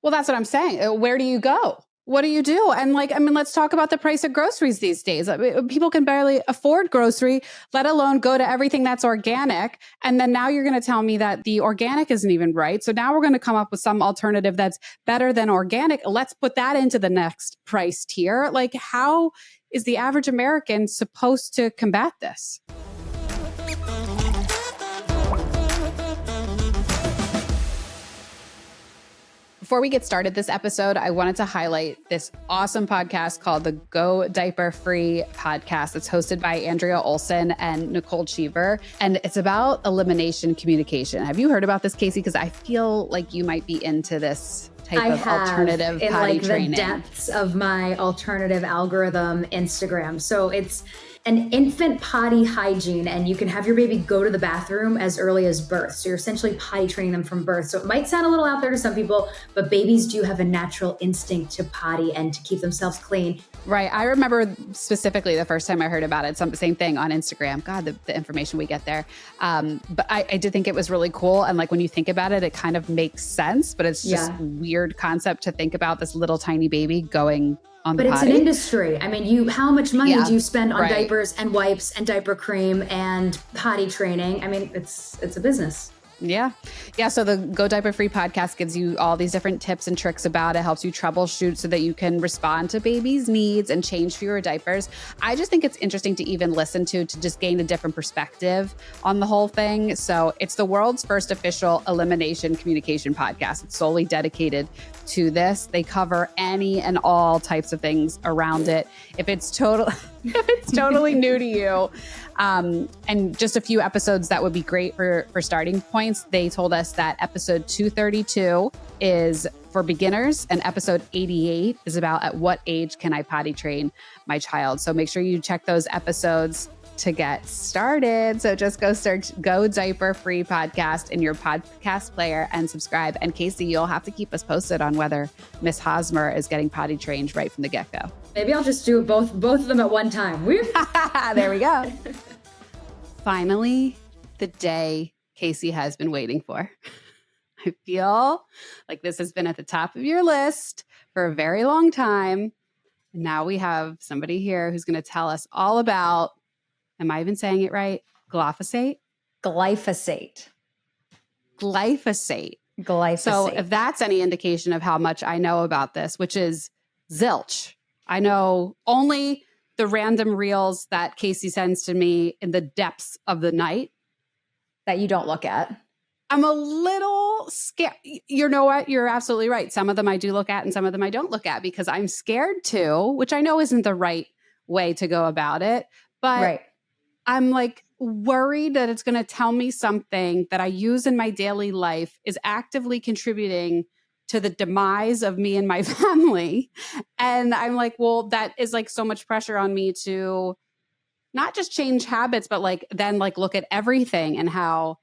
Well, that's what I'm saying. Where do you go? What do you do? And let's talk about the price of groceries these days. People can barely afford grocery, let alone go to everything that's organic. And then now you're going to tell me that the organic isn't even right. So now we're going to come up with some alternative that's better than organic. Let's put that into the next price tier. Like, how is the average American supposed to combat this? Before we get started this episode, I wanted to highlight this awesome podcast called the Go Diaper Free podcast. It's hosted by Andrea Olson and Nicole Cheever, and it's about elimination communication. Have you heard about this, Casey? Because I feel like you might be into this type of alternative in potty like training. The depths of my alternative algorithm Instagram. So it's an infant potty hygiene, and you can have your baby go to the bathroom as early as birth. So you're essentially potty training them from birth. So it might sound a little out there to some people, but babies do have a natural instinct to potty and to keep themselves clean. Right. I remember specifically the first time I heard about it, same thing on Instagram. God, the information we get there. But I did think it was really cool. And like when you think about it, it kind of makes sense, but it's just weird concept to think about this little tiny baby going on the potty. But it's an industry. I mean, how much money do you spend on diapers and wipes and diaper cream and potty training? I mean, it's a business. Yeah. So the Go Diaper Free podcast gives you all these different tips and tricks about it, helps you troubleshoot so that you can respond to baby's needs and change fewer diapers. I just think it's interesting to even listen to just gain a different perspective on the whole thing. So it's the world's first official elimination communication podcast. It's solely dedicated to this. They cover any and all types of things around it. If it's totally new to you, and just a few episodes that would be great for starting points. They told us that episode 232 is for beginners and episode 88 is about at what age can I potty train my child. So make sure you check those episodes to get started. So just go search Go Diaper Free podcast in your podcast player and subscribe. And Casey, you'll have to keep us posted on whether Miss Hosmer is getting potty trained right from the get-go. Maybe I'll just do both of them at one time. There we go. Finally, the day Casey has been waiting for. I feel like this has been at the top of your list for a very long time. And now we have somebody here who's going to tell us all about, am I even saying it right? Glyphosate? Glyphosate. So if that's any indication of how much I know about this, which is zilch. I know only the random reels that Casey sends to me in the depths of the night. That you don't look at. I'm a little scared. You know what? You're absolutely right. Some of them I do look at and some of them I don't look at because I'm scared to, which I know isn't the right way to go about it. But I'm like worried that it's going to tell me something that I use in my daily life is actively contributing to the demise of me and my family. And I'm like, well, that is like so much pressure on me to not just change habits, but like then like look at everything and how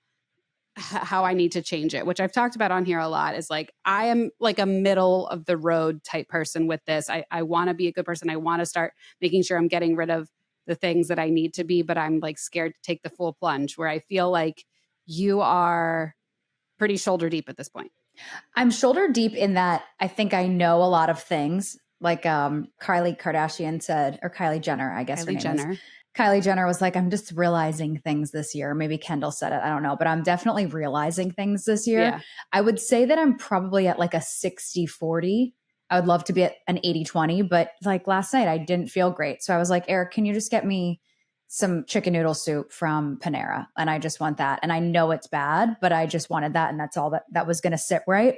I need to change it, which I've talked about on here a lot, is like, I am like a middle of the road type person with this. I want to be a good person. I want to start making sure I'm getting rid of the things that I need to be, but I'm like scared to take the full plunge, where I feel like you are pretty shoulder deep at this point. I'm shoulder deep in that I think I know a lot of things. Like Kylie Kardashian said, or Kylie Jenner, I guess her name is. Kylie Jenner was like, I'm just realizing things this year. Maybe Kendall said it. I don't know. But I'm definitely realizing things this year. Yeah. I would say that I'm probably at like a 60-40. I would love to be at an 80-20. But like last night, I didn't feel great. So I was like, Eric, can you just get me some chicken noodle soup from Panera? And I just want that. And I know it's bad, but I just wanted that. And that's all that was going to sit right.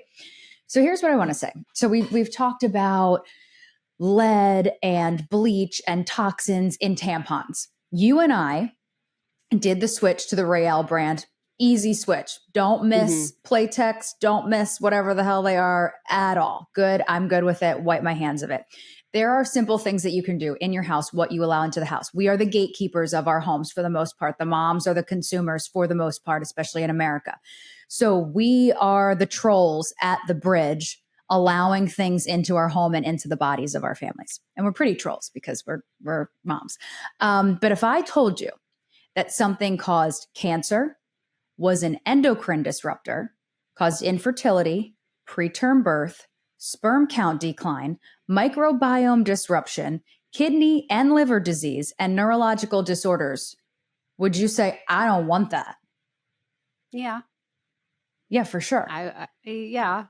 So here's what I want to say. So we've talked about lead and bleach and toxins in tampons. You and I did the switch to the Rael brand. Easy switch. Don't miss Playtex. Don't miss whatever the hell they are at all. Good. I'm good with it. Wipe my hands of it. There are simple things that you can do in your house, what you allow into the house. We are the gatekeepers of our homes for the most part. The moms are the consumers for the most part, especially in America. So we are the trolls at the bridge, allowing things into our home and into the bodies of our families. And we're pretty trolls because we're moms. But if I told you that something caused cancer, was an endocrine disruptor, caused infertility, preterm birth, sperm count decline, microbiome disruption, kidney and liver disease, and neurological disorders. Would you say, I don't want that? Yeah. Yeah, for sure. Yeah.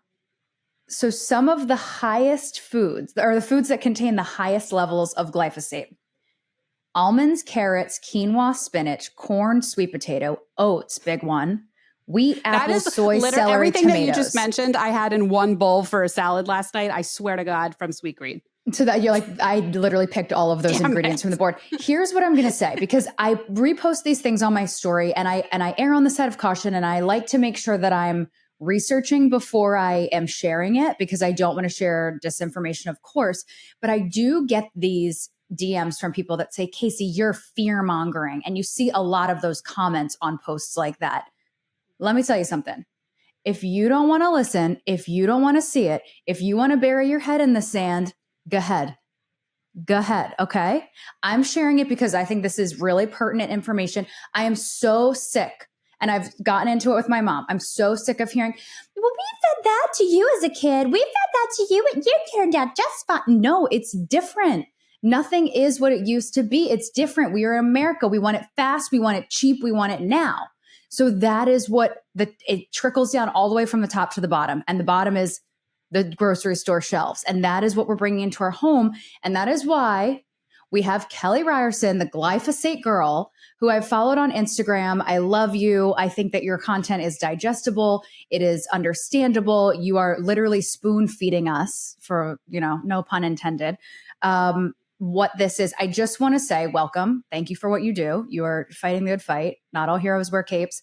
So some of the highest foods, or the foods that contain the highest levels of glyphosate: almonds, carrots, quinoa, spinach, corn, sweet potato, oats, big one, wheat, apple, soy, celery, everything tomatoes. That you just mentioned, I had in one bowl for a salad last night. I swear to God, from Sweetgreen. So that you're like, I literally picked all of those ingredients from the board. Here's what I'm going to say, because I repost these things on my story and I err on the side of caution, and I like to make sure that I'm researching before I am sharing it, because I don't want to share disinformation, of course. But I do get these DMs from people that say, Casey, you're fear mongering. And you see a lot of those comments on posts like that. Let me tell you something. If you don't want to listen, if you don't want to see it, if you want to bury your head in the sand, go ahead. Go ahead. Okay. I'm sharing it because I think this is really pertinent information. I am so sick, and I've gotten into it with my mom. I'm so sick of hearing, well, we fed that to you as a kid. We fed that to you and you turned out just fine. No, it's different. Nothing is what it used to be. It's different. We are in America. We want it fast. We want it cheap. We want it now. So that is what it trickles down all the way from the top to the bottom. And the bottom is the grocery store shelves. And that is what we're bringing into our home. And that is why we have Kelly Ryerson, the glyphosate girl, who I've followed on Instagram. I love you. I think that your content is digestible. It is understandable. You are literally spoon feeding us, for, no pun intended. What this is, I just want to say, welcome. Thank you for what you do. You are fighting the good fight. Not all heroes wear capes.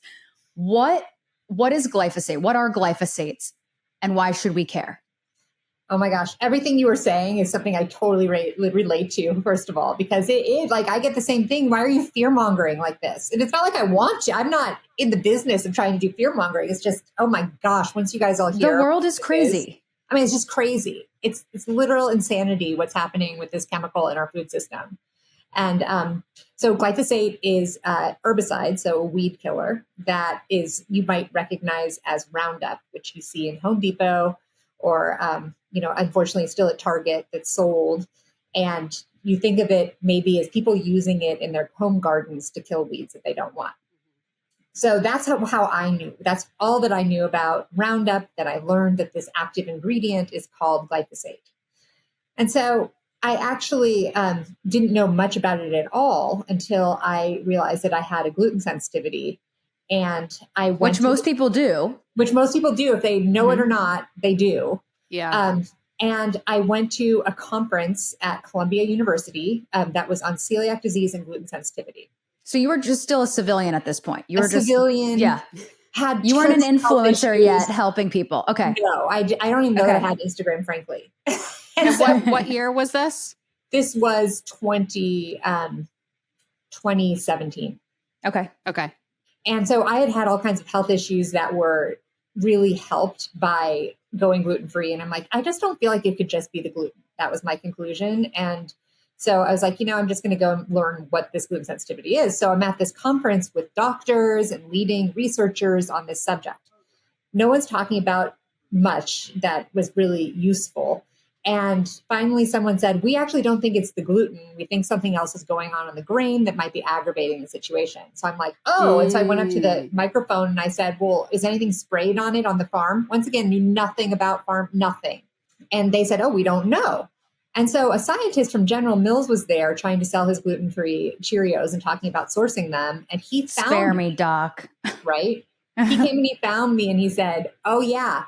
What is glyphosate? What are glyphosates? And why should we care? Oh my gosh. Everything you were saying is something I totally relate to, first of all, because it is like, I get the same thing. Why are you fear mongering like this? And it's not like I want to. I'm not in the business of trying to do fear mongering. It's just, oh my gosh, once you guys all hear. The world is crazy. It's just crazy. It's literal insanity what's happening with this chemical in our food system. And so glyphosate is herbicide, so a weed killer that is, you might recognize as Roundup, which you see in Home Depot or, unfortunately still at Target, that's sold. And you think of it maybe as people using it in their home gardens to kill weeds that they don't want. So that's how I knew. That's all that I knew about Roundup, that I learned that this active ingredient is called glyphosate. And so I actually didn't know much about it at all until I realized that I had a gluten sensitivity. And I went Which most people do. If they know it or not, they do. Yeah. And I went to a conference at Columbia University that was on celiac disease and gluten sensitivity. So you were just still a civilian at this point. You were just civilian. Yeah. You weren't an influencer yet helping people. Okay. No, I don't even know that I had Instagram, frankly. And what year was this? This was 2017. Okay. And so I had all kinds of health issues that were really helped by going gluten-free. And I'm like, I just don't feel like it could just be the gluten. That was my conclusion. And so I was like, I'm just going to go learn what this gluten sensitivity is. So I'm at this conference with doctors and leading researchers on this subject. No one's talking about much that was really useful. And finally, someone said, we actually don't think it's the gluten. We think something else is going on in the grain that might be aggravating the situation. So I'm like, oh. And so I went up to the microphone and I said, well, is anything sprayed on it on the farm? Once again, knew nothing about farm, nothing. And they said, oh, we don't know. And so a scientist from General Mills was there trying to sell his gluten-free Cheerios and talking about sourcing them. And he found Spare me, Doc. Right? He came and he found me and he said, oh, yeah,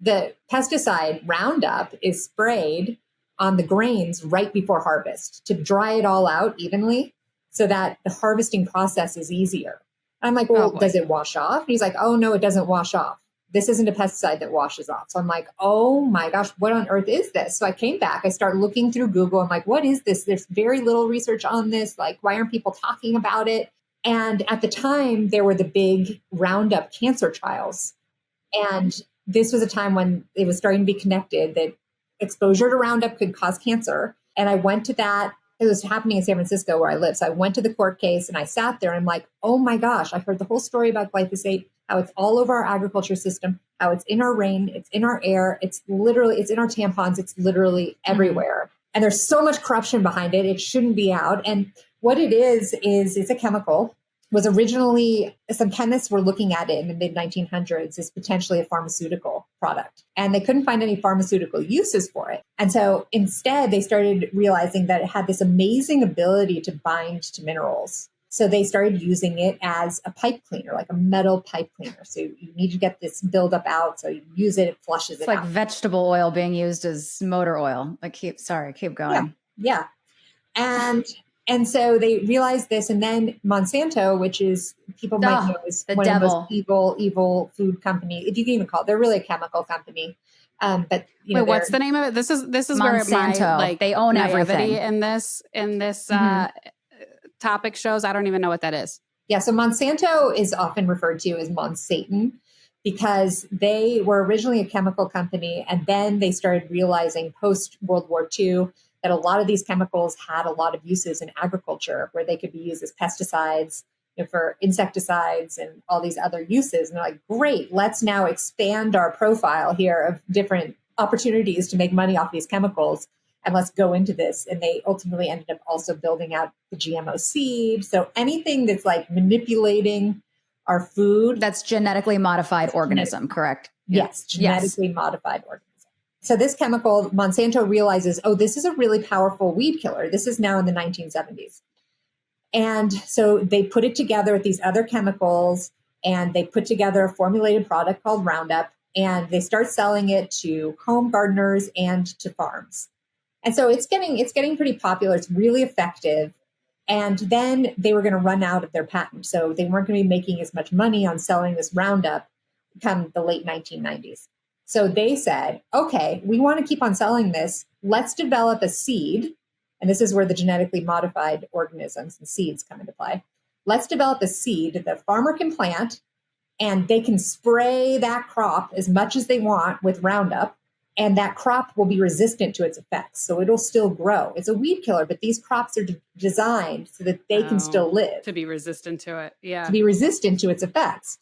the pesticide Roundup is sprayed on the grains right before harvest to dry it all out evenly so that the harvesting process is easier. I'm like, well, does it wash off? And he's like, oh, no, it doesn't wash off. This isn't a pesticide that washes off. So I'm like, oh my gosh, what on earth is this? So I came back, I started looking through Google. I'm like, what is this? There's very little research on this. Like, why aren't people talking about it? And at the time, there were the big Roundup cancer trials. And this was a time when it was starting to be connected that exposure to Roundup could cause cancer. And I went to that. It was happening in San Francisco where I live. So I went to the court case and I sat there and I'm like, oh my gosh, I heard the whole story about glyphosate. how it's all over our agriculture system, how it's in our rain, it's in our air, it's in our tampons, it's literally everywhere. And there's so much corruption behind it. It shouldn't be out. And what it is it's a chemical. Was originally, some chemists were looking at it in the mid 1900s as potentially a pharmaceutical product. And they couldn't find any pharmaceutical uses for it. And so instead, they started realizing that it had this amazing ability to bind to minerals. So they started using it as a pipe cleaner, like a metal pipe cleaner. So you need to get this buildup out. So you use it, it flushes it out. It's like vegetable oil being used as motor oil. Keep going. Yeah. And so they realized this, and then Monsanto, which is people might know is one of the most evil food company, if you can even call it. They're really a chemical company. But wait, what's the name of it? This is Monsanto. Where my they own everything in this topic shows. I don't even know what that is. Yeah, so Monsanto is often referred to as Monsatan because they were originally a chemical company, and then they started realizing post World War II that a lot of these chemicals had a lot of uses in agriculture where they could be used as pesticides, for insecticides and all these other uses. And they're like, great, let's now expand our profile here of different opportunities to make money off these chemicals. And let's go into this. And they ultimately ended up also building out the GMO seed. So anything that's like manipulating our food. That's genetically modified organism, correct? Yes, genetically modified organism. So this chemical, Monsanto realizes, this is a really powerful weed killer. This is now in the 1970s. And so they put it together with these other chemicals, and they put together a formulated product called Roundup, and they start selling it to home gardeners and to farms. And so it's getting pretty popular. It's really effective. And then they were going to run out of their patent. So they weren't going to be making as much money on selling this Roundup come the late 1990s. So they said, okay, we want to keep on selling this. Let's develop a seed. And this is where the genetically modified organisms and seeds come into play. Let's develop a seed that the farmer can plant, and they can spray that crop as much as they want with Roundup, and that crop will be resistant to its effects. So it'll still grow. It's a weed killer, but these crops are designed so that they can still live. To be resistant to it. Yeah. To be resistant to its effects.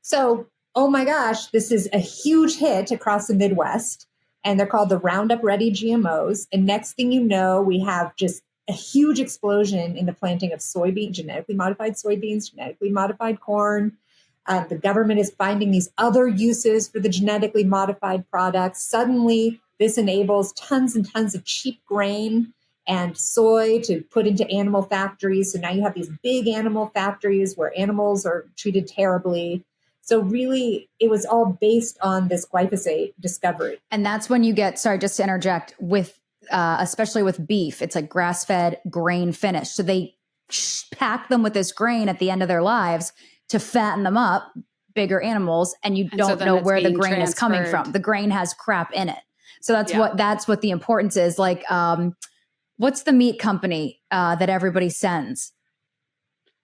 So, oh my gosh, this is a huge hit across the Midwest, and they're called the Roundup Ready GMOs. And next thing you know, we have just a huge explosion in the planting of soybean, genetically modified soybeans, genetically modified corn. The government is finding these other uses for the genetically modified products. Suddenly, this enables tons and tons of cheap grain and soy to put into animal factories. So now you have these big animal factories where animals are treated terribly. So really, it was all based on this glyphosate discovery. And that's when you get, sorry, just to interject, with especially with beef, it's like grass-fed, grain-finished. So they pack them with this grain at the end of their lives to fatten them up, bigger animals, and you don't know where the grain is coming from. The grain has crap in it. So that's what the importance is. Like, what's the meat company that everybody sends?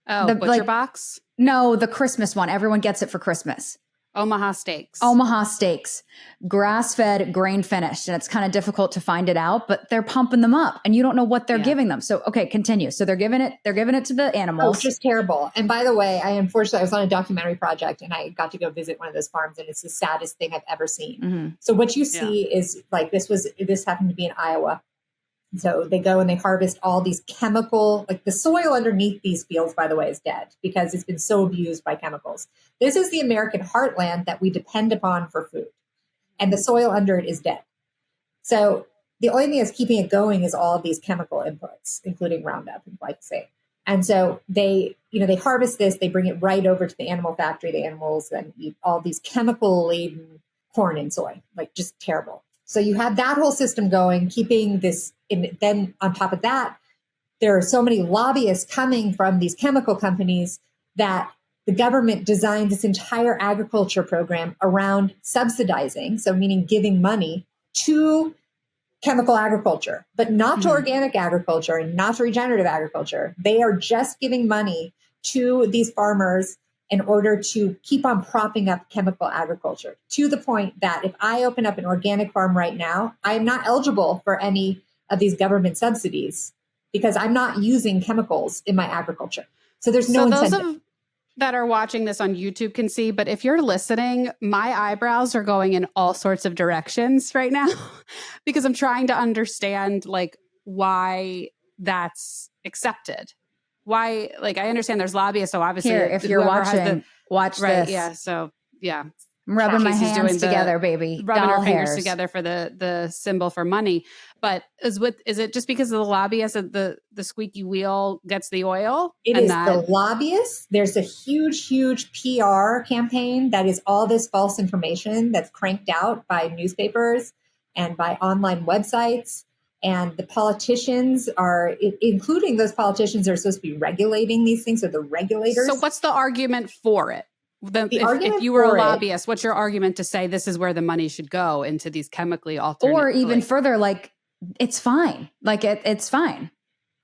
Oh, the Butcher Box? No, the Christmas one. Everyone gets it for Christmas. Omaha Steaks. Omaha Steaks. Grass-fed, grain-finished. And it's kind of difficult to find it out, but they're pumping them up and you don't know what they're giving them. So, okay, continue. So they're giving it to the animals. It's just terrible. And by the way, I was on a documentary project and I got to go visit one of those farms, and it's the saddest thing I've ever seen. Mm-hmm. So what you see is like, this happened to be in Iowa. So they go and they harvest all these chemical, like the soil underneath these fields, by the way, is dead because it's been so abused by chemicals. This is the American heartland that we depend upon for food, and the soil under it is dead. So the only thing that's keeping it going is all of these chemical inputs, including Roundup and glyphosate. And so they harvest this, they bring it right over to the animal factory. The animals then eat all these chemical laden corn and soy, like just terrible. So you have that whole system going, keeping this. And then on top of that, there are so many lobbyists coming from these chemical companies that the government designed this entire agriculture program around subsidizing. So meaning giving money to chemical agriculture, but not to organic agriculture and not to regenerative agriculture. They are just giving money to these farmers in order to keep on propping up chemical agriculture, to the point that if I open up an organic farm right now, I am not eligible for any of these government subsidies because I'm not using chemicals in my agriculture. So there's no incentive. that are watching this on YouTube can see, but if you're listening, my eyebrows are going in all sorts of directions right now because I'm trying to understand like why that's accepted. Why, like, I understand there's lobbyists, so obviously here, if you're watching, watch right, this. Yeah, so yeah. I'm rubbing my hands together, baby. Rubbing Doll her fingers hairs together for the symbol for money. But is it just because of the lobbyists that the squeaky wheel gets the oil? It is the lobbyists. There's a huge PR campaign that is all this false information that's cranked out by newspapers and by online websites. And the politicians are, including those politicians are supposed to be regulating these things, so the regulators. So what's the argument for it? If you were a lobbyist, what's your argument to say this is where the money should go, into these chemically altered? Or even further, like, it's fine. Like, it's fine.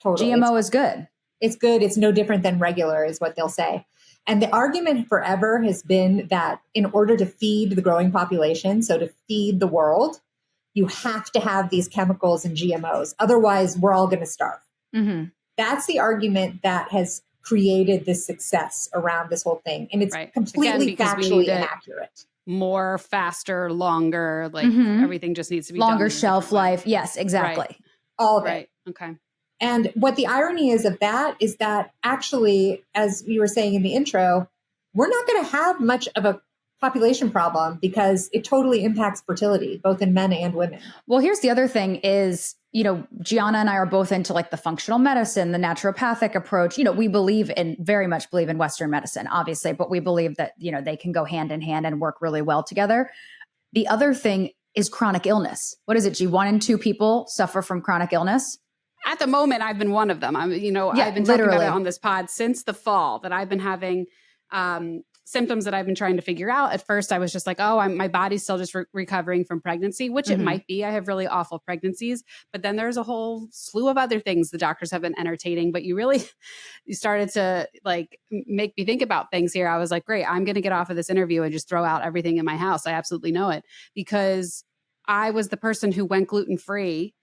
Totally. GMO is good. It's good. It's no different than regular is what they'll say. And the argument forever has been that in order to feed the growing population, so to feed the world, you have to have these chemicals and GMOs. Otherwise, we're all going to starve. Mm-hmm. That's the argument that has created this success around this whole thing. And it's completely factually inaccurate. More, faster, longer, like everything just needs to be longer shelf life. Yes, exactly. Right. All of it. Right. Okay. And what the irony is of that is that actually, as you were saying in the intro, we're not going to have much of a population problem because it totally impacts fertility, both in men and women. Well, here's the other thing is, Gianna and I are both into like the functional medicine, the naturopathic approach. We very much believe in Western medicine, obviously, but we believe that, they can go hand in hand and work really well together. The other thing is chronic illness. What is it, G? 1 in 2 people suffer from chronic illness? At the moment, I've been one of them. I've been talking about it on this pod since the fall that I've been having symptoms that I've been trying to figure out. At first, I was just like, my body's still just recovering from pregnancy, which it might be. I have really awful pregnancies. But then there's a whole slew of other things the doctors have been entertaining. But you started to like make me think about things here. I was like, great, I'm going to get off of this interview and just throw out everything in my house. I absolutely know it because I was the person who went gluten-free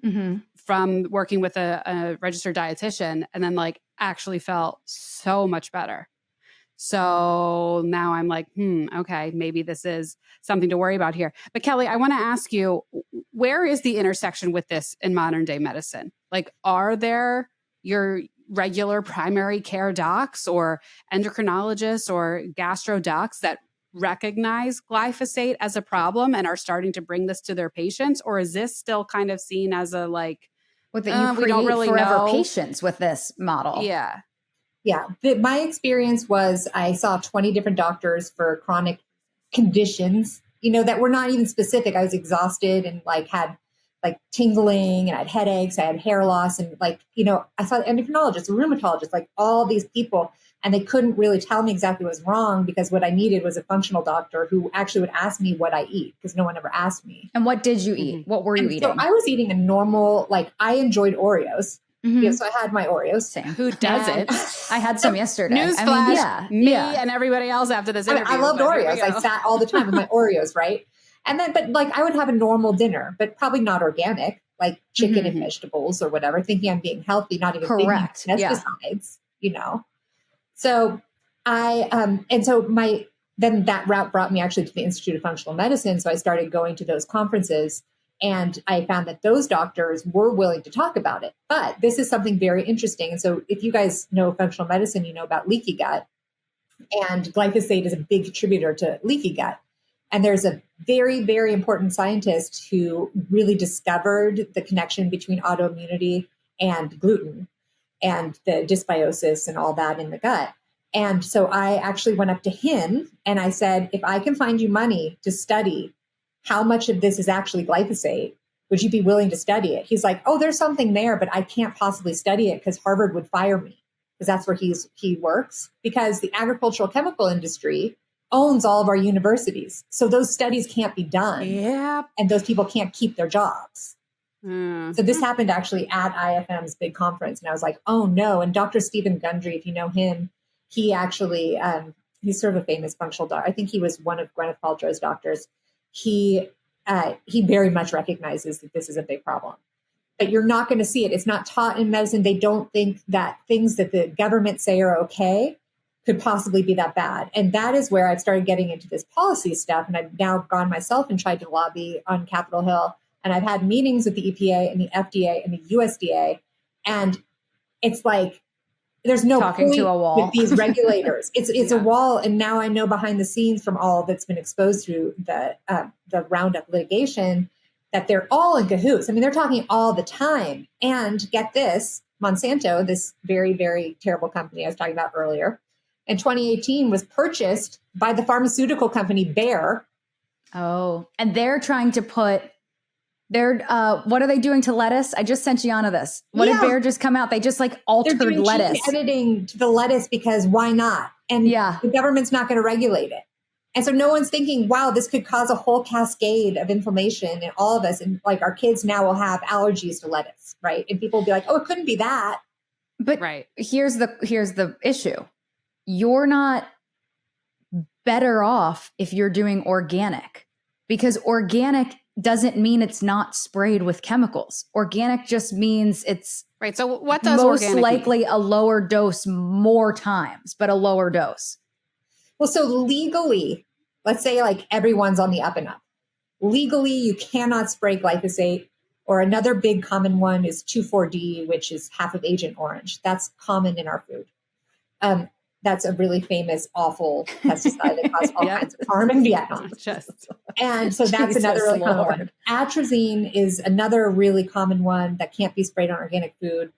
from working with a registered dietitian and then like actually felt so much better. So now I'm like, okay, maybe this is something to worry about here. But Kelly, I want to ask you, where is the intersection with this in modern day medicine? Like, are there your regular primary care docs or endocrinologists or gastro docs that recognize glyphosate as a problem and are starting to bring this to their patients? Or is this still kind of seen as a like, you create really forever patients with this model? Yeah. Yeah. My experience was I saw 20 different doctors for chronic conditions, that were not even specific. I was exhausted and like had like tingling and I had headaches. I had hair loss and like, I saw endocrinologists, rheumatologists, like all these people, and they couldn't really tell me exactly what was wrong because what I needed was a functional doctor who actually would ask me what I eat because no one ever asked me. And what did you eat? What were you eating? So I was eating a normal, like I enjoyed Oreos. So I had my Oreos. Same. Who doesn't? I had some yesterday. Newsflash, me and everybody else after this interview. I loved Oreos. I sat all the time with my Oreos, right? And then, but like I would have a normal dinner, but probably not organic, like chicken and vegetables or whatever, thinking I'm being healthy, not even thinking pesticides, So then that route brought me actually to the Institute of Functional Medicine. So I started going to those conferences. And I found that those doctors were willing to talk about it. But this is something very interesting. And so if you guys know functional medicine, you know about leaky gut. And glyphosate is a big contributor to leaky gut. And there's a very, very important scientist who really discovered the connection between autoimmunity and gluten and the dysbiosis and all that in the gut. And so I actually went up to him and I said, if I can find you money to study how much of this is actually glyphosate, would you be willing to study it? He's like, oh, there's something there, but I can't possibly study it because Harvard would fire me because that's where he works, because the agricultural chemical industry owns all of our universities. So those studies can't be done. Yeah. And those people can't keep their jobs. So this happened actually at IFM's big conference. And I was like, oh no. And Dr. Stephen Gundry, if you know him, he actually, he's sort of a famous functional doctor. I think he was one of Gwyneth Paltrow's doctors. He very much recognizes that this is a big problem, but you're not going to see it. It's not taught in medicine. They don't think that things that the government say are okay could possibly be that bad. And that is where I've started getting into this policy stuff. And I've now gone myself and tried to lobby on Capitol Hill. And I've had meetings with the EPA and the FDA and the USDA. And it's like, there's no talking point to a wall with these regulators. It's a wall. And now I know behind the scenes from all that's been exposed through the Roundup litigation that they're all in cahoots. I mean, they're talking all the time. And get this, Monsanto, this very, very terrible company I was talking about earlier, in 2018 was purchased by the pharmaceutical company Bayer. Oh, and they're trying to put what are they doing to lettuce? I just sent Gianna this. What did Bayer just come out? They just like altered They're doing lettuce. Gene editing to the lettuce because why not? And the government's not going to regulate it. And so no one's thinking, wow, this could cause a whole cascade of inflammation in all of us. And like our kids now will have allergies to lettuce, right? And people will be like, oh, it couldn't be that. But here's the issue. You're not better off if you're doing organic, because organic doesn't mean it's not sprayed with chemicals. Organic just means it's right. So what does most organic likely mean? A lower dose more times, but a lower dose. Well, so legally, let's say like everyone's on the up and up. Legally, you cannot spray glyphosate, or another big common one is 2,4-D, which is half of Agent Orange. That's common in our food. That's a really famous, awful pesticide that caused all kinds of harm in Vietnam. And so that's another really common one. Atrazine is another really common one that can't be sprayed on organic food.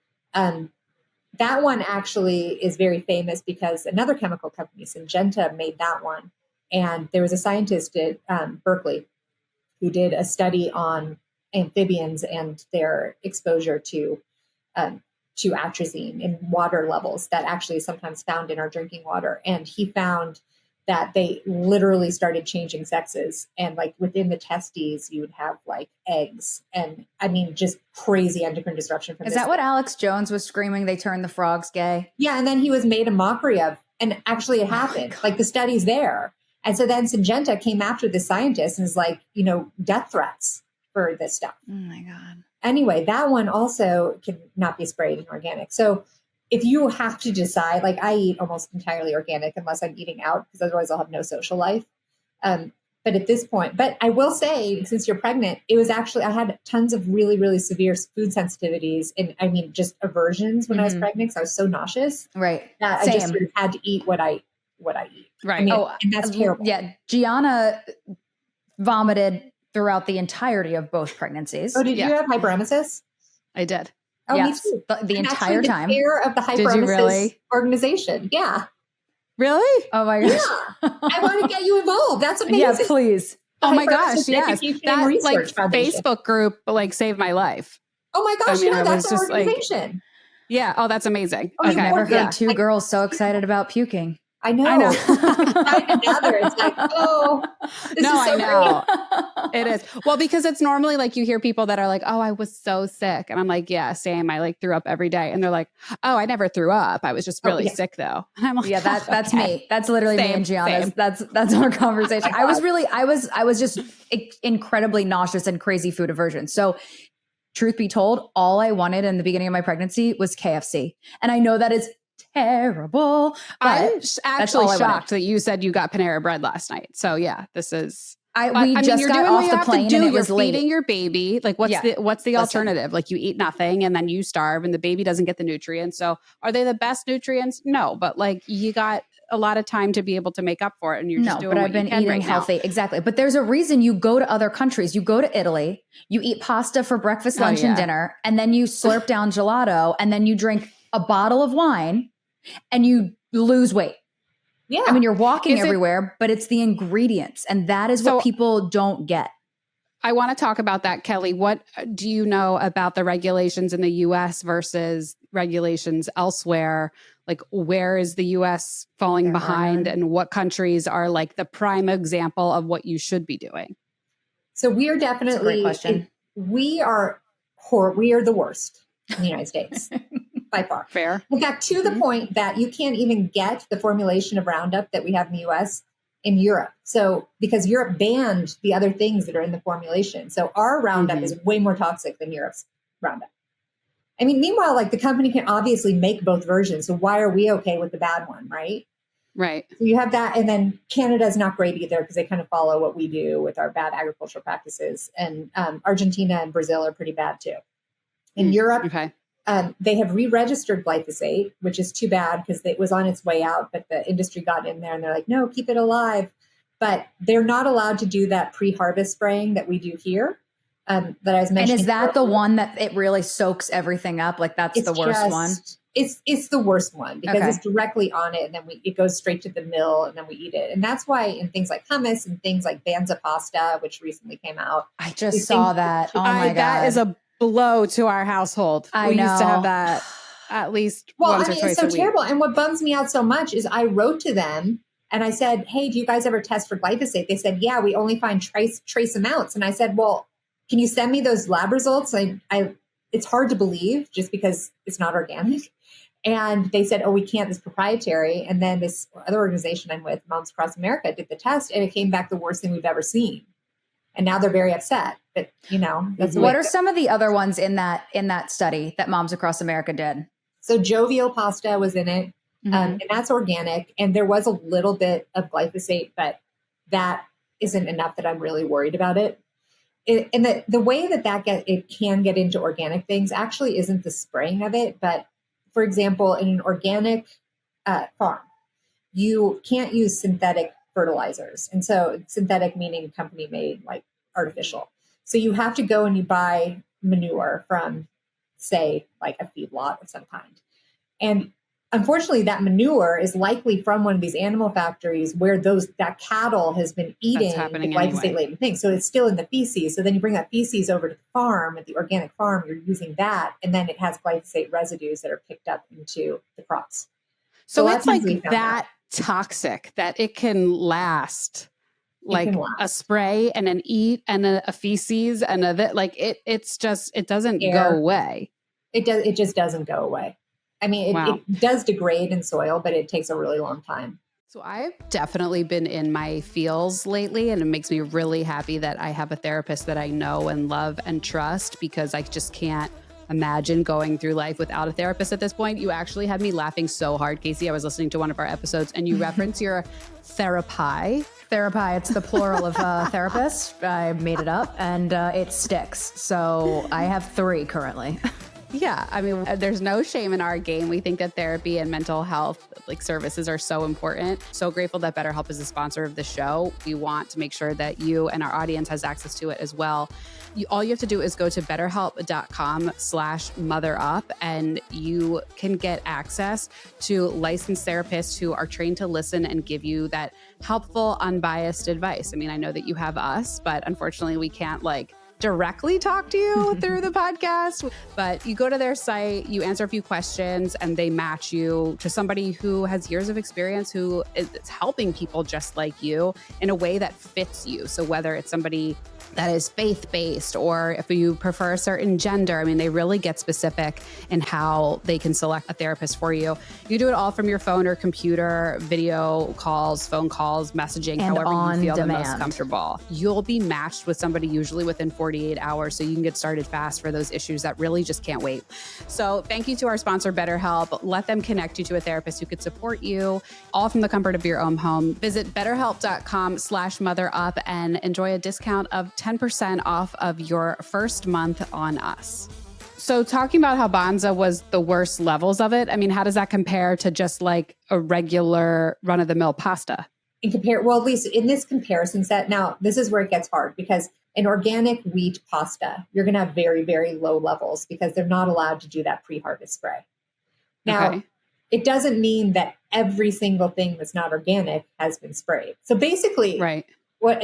That one actually is very famous because another chemical company, Syngenta, made that one. And there was a scientist at Berkeley who did a study on amphibians and their exposure to atrazine in water levels that actually is sometimes found in our drinking water. And he found that they literally started changing sexes. And like within the testes, you would have like eggs. And I mean, just crazy endocrine disruption from Is that what Alex Jones was screaming? They turned the frogs gay? Yeah. And then he was made a mockery of, and actually it happened. Like the study's there. And so then Syngenta came after the scientist and was like, death threats for this stuff. Oh my God. Anyway, that one also can not be sprayed in organic. So if you have to decide, like I eat almost entirely organic unless I'm eating out, because otherwise I'll have no social life. But at this point, but I will say, since you're pregnant, it was actually, I had tons of really, really severe food sensitivities and I mean, just aversions when I was pregnant because I was so nauseous. Right. That I just sort of had to eat what I eat. Right. I mean, and that's terrible. Yeah. Gianna vomited throughout the entirety of both pregnancies. Oh, did you have hyperemesis? I did. Oh, yes. me too. The entire time. The chair of the hyperemesis organization. Yeah. Really? Oh my gosh. Yeah. I want to get you involved. That's amazing. Yeah, please. Oh my gosh. Yes. That like Facebook group like saved my life. Oh my gosh. I mean, that's an organization. Like, yeah. Oh, that's amazing. Oh, okay. I've never heard two girls so excited about puking. I know. Together, it's like, oh, this is so I know. It is. Well, because it's normally like you hear people that are like, oh, I was so sick. And I'm like, yeah, same. I like threw up every day. And they're like, oh, I never threw up. I was just really sick though. And I'm like, yeah, that's me. That's literally me and Gianna's. That's our conversation. I was just incredibly nauseous and crazy food aversion. So truth be told, all I wanted in the beginning of my pregnancy was KFC. And I know that is terrible. I'm actually shocked that you said you got Panera Bread last night. So yeah, this is. We just got off the plane and it was late. You're feeding your baby. Like what's the alternative? Like you eat nothing and then you starve and the baby doesn't get the nutrients. So are they the best nutrients? No, but like you got a lot of time to be able to make up for it and you're just doing what you can right now. But I've been eating healthy. Exactly. But there's a reason you go to other countries. You go to Italy, you eat pasta for breakfast, lunch, and dinner, and then you slurp down gelato and then you drink a bottle of wine and you lose weight. Yeah. I mean, you're walking everywhere, but it's the ingredients. And that is what people don't get. I want to talk about that, Kelly. What do you know about the regulations in the US versus regulations elsewhere? Like where is the US falling behind and what countries are like the prime example of what you should be doing? So we are definitely, that's a great question. We are the worst in the United States. By far. Fair. In fact, to the point that you can't even get the formulation of Roundup that we have in the US in Europe. So because Europe banned the other things that are in the formulation. So our Roundup is way more toxic than Europe's Roundup. I mean, meanwhile, like the company can obviously make both versions. So why are we okay with the bad one, right? Right. So you have that. And then Canada's not great either because they kind of follow what we do with our bad agricultural practices. And Argentina and Brazil are pretty bad too. In Europe, they have re-registered glyphosate, which is too bad because it was on its way out, but the industry got in there and they're like, no, keep it alive. But they're not allowed to do that pre-harvest spraying that we do here. That I was mentioning. And is that the one that it really soaks everything up? Like that's the worst one? It's the worst one because it's directly on it and then it goes straight to the mill and then we eat it. And that's why in things like hummus and things like Banza pasta, which recently came out. I just saw that. Oh my God. That is a blow to our household. I we know. used to have that at least once or twice a week. It's so terrible. And what bums me out so much is I wrote to them and I said, hey, do you guys ever test for glyphosate? They said, yeah, we only find trace amounts. And I said, well, can you send me those lab results? It's hard to believe just because it's not organic. And they said, oh, we can't, it's proprietary. And then this other organization I'm with, Moms Across America, did the test and it came back the worst thing we've ever seen. And now they're very upset. But, that's what are some of the other ones in that study that Moms Across America did? So jovial pasta was in it, and that's organic. And there was a little bit of glyphosate, but that isn't enough that I'm really worried about it. And the way that it can get into organic things actually isn't the spraying of it, but for example, in an organic farm, you can't use synthetic fertilizers. And so synthetic meaning company made, like artificial. So you have to go and you buy manure from, say, like a feedlot of some kind. And unfortunately, that manure is likely from one of these animal factories where that cattle has been eating the glyphosate-laden thing. So it's still in the feces. So then you bring that feces over to the farm, at the organic farm, you're using that, and then it has glyphosate residues that are picked up into the crops. So it's like that toxic that it can last like a spray and an eat and a feces and it doesn't go away. It just doesn't go away. I mean, it does degrade in soil, but it takes a really long time. So I've definitely been in my feels lately, and it makes me really happy that I have a therapist that I know and love and trust, because I just can't imagine going through life without a therapist at this point. You actually had me laughing so hard, Casey. I was listening to one of our episodes and you reference your therapy. Therapy, it's the plural of therapist. I made it up and it sticks. So I have 3 currently. Yeah, I mean, there's no shame in our game. We think that therapy and mental health services are so important. So grateful that BetterHelp is a sponsor of the show. We want to make sure that you and our audience has access to it as well. All you have to do is go to betterhelp.com/motherup and you can get access to licensed therapists who are trained to listen and give you that helpful, unbiased advice. I mean, I know that you have us, but unfortunately we can't directly talk to you through the podcast, but you go to their site, you answer a few questions, and they match you to somebody who has years of experience, who is helping people just like you in a way that fits you. So whether it's somebody that is faith-based, or if you prefer a certain gender, I mean, they really get specific in how they can select a therapist for you. You do it all from your phone or computer, video calls, phone calls, messaging, and however you feel demand. The most comfortable. You'll be matched with somebody usually within 48 hours, so you can get started fast for those issues that really just can't wait. So thank you to our sponsor, BetterHelp. Let them connect you to a therapist who could support you, all from the comfort of your own home. Visit betterhelp.com/motherup and enjoy a discount of 10% off of your first month on us. So talking about how Banza was the worst levels of it, I mean, how does that compare to just like a regular run-of-the-mill pasta? Well, at least in this comparison set, now this is where it gets hard, because in organic wheat pasta, you're going to have very, very low levels because they're not allowed to do that pre-harvest spray. Now, It doesn't mean that every single thing that's not organic has been sprayed. So basically,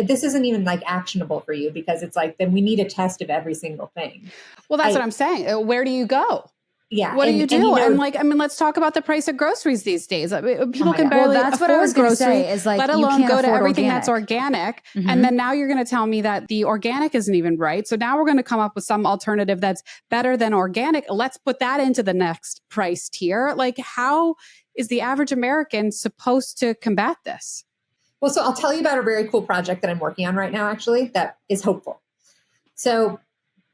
this isn't even actionable for you, because it's then we need a test of every single thing. Well, that's what I'm saying. Where do you go? Yeah. What do you do? And let's talk about the price of groceries these days. People can barely that's afford what I was groceries, say, is let alone go to everything organic. that's organic. Mm-hmm. And then now you're going to tell me that the organic isn't even right. So now we're going to come up with some alternative that's better than organic. Let's put that into the next price tier. How is the average American supposed to combat this? Well, so I'll tell you about a very cool project that I'm working on right now, actually, that is hopeful. So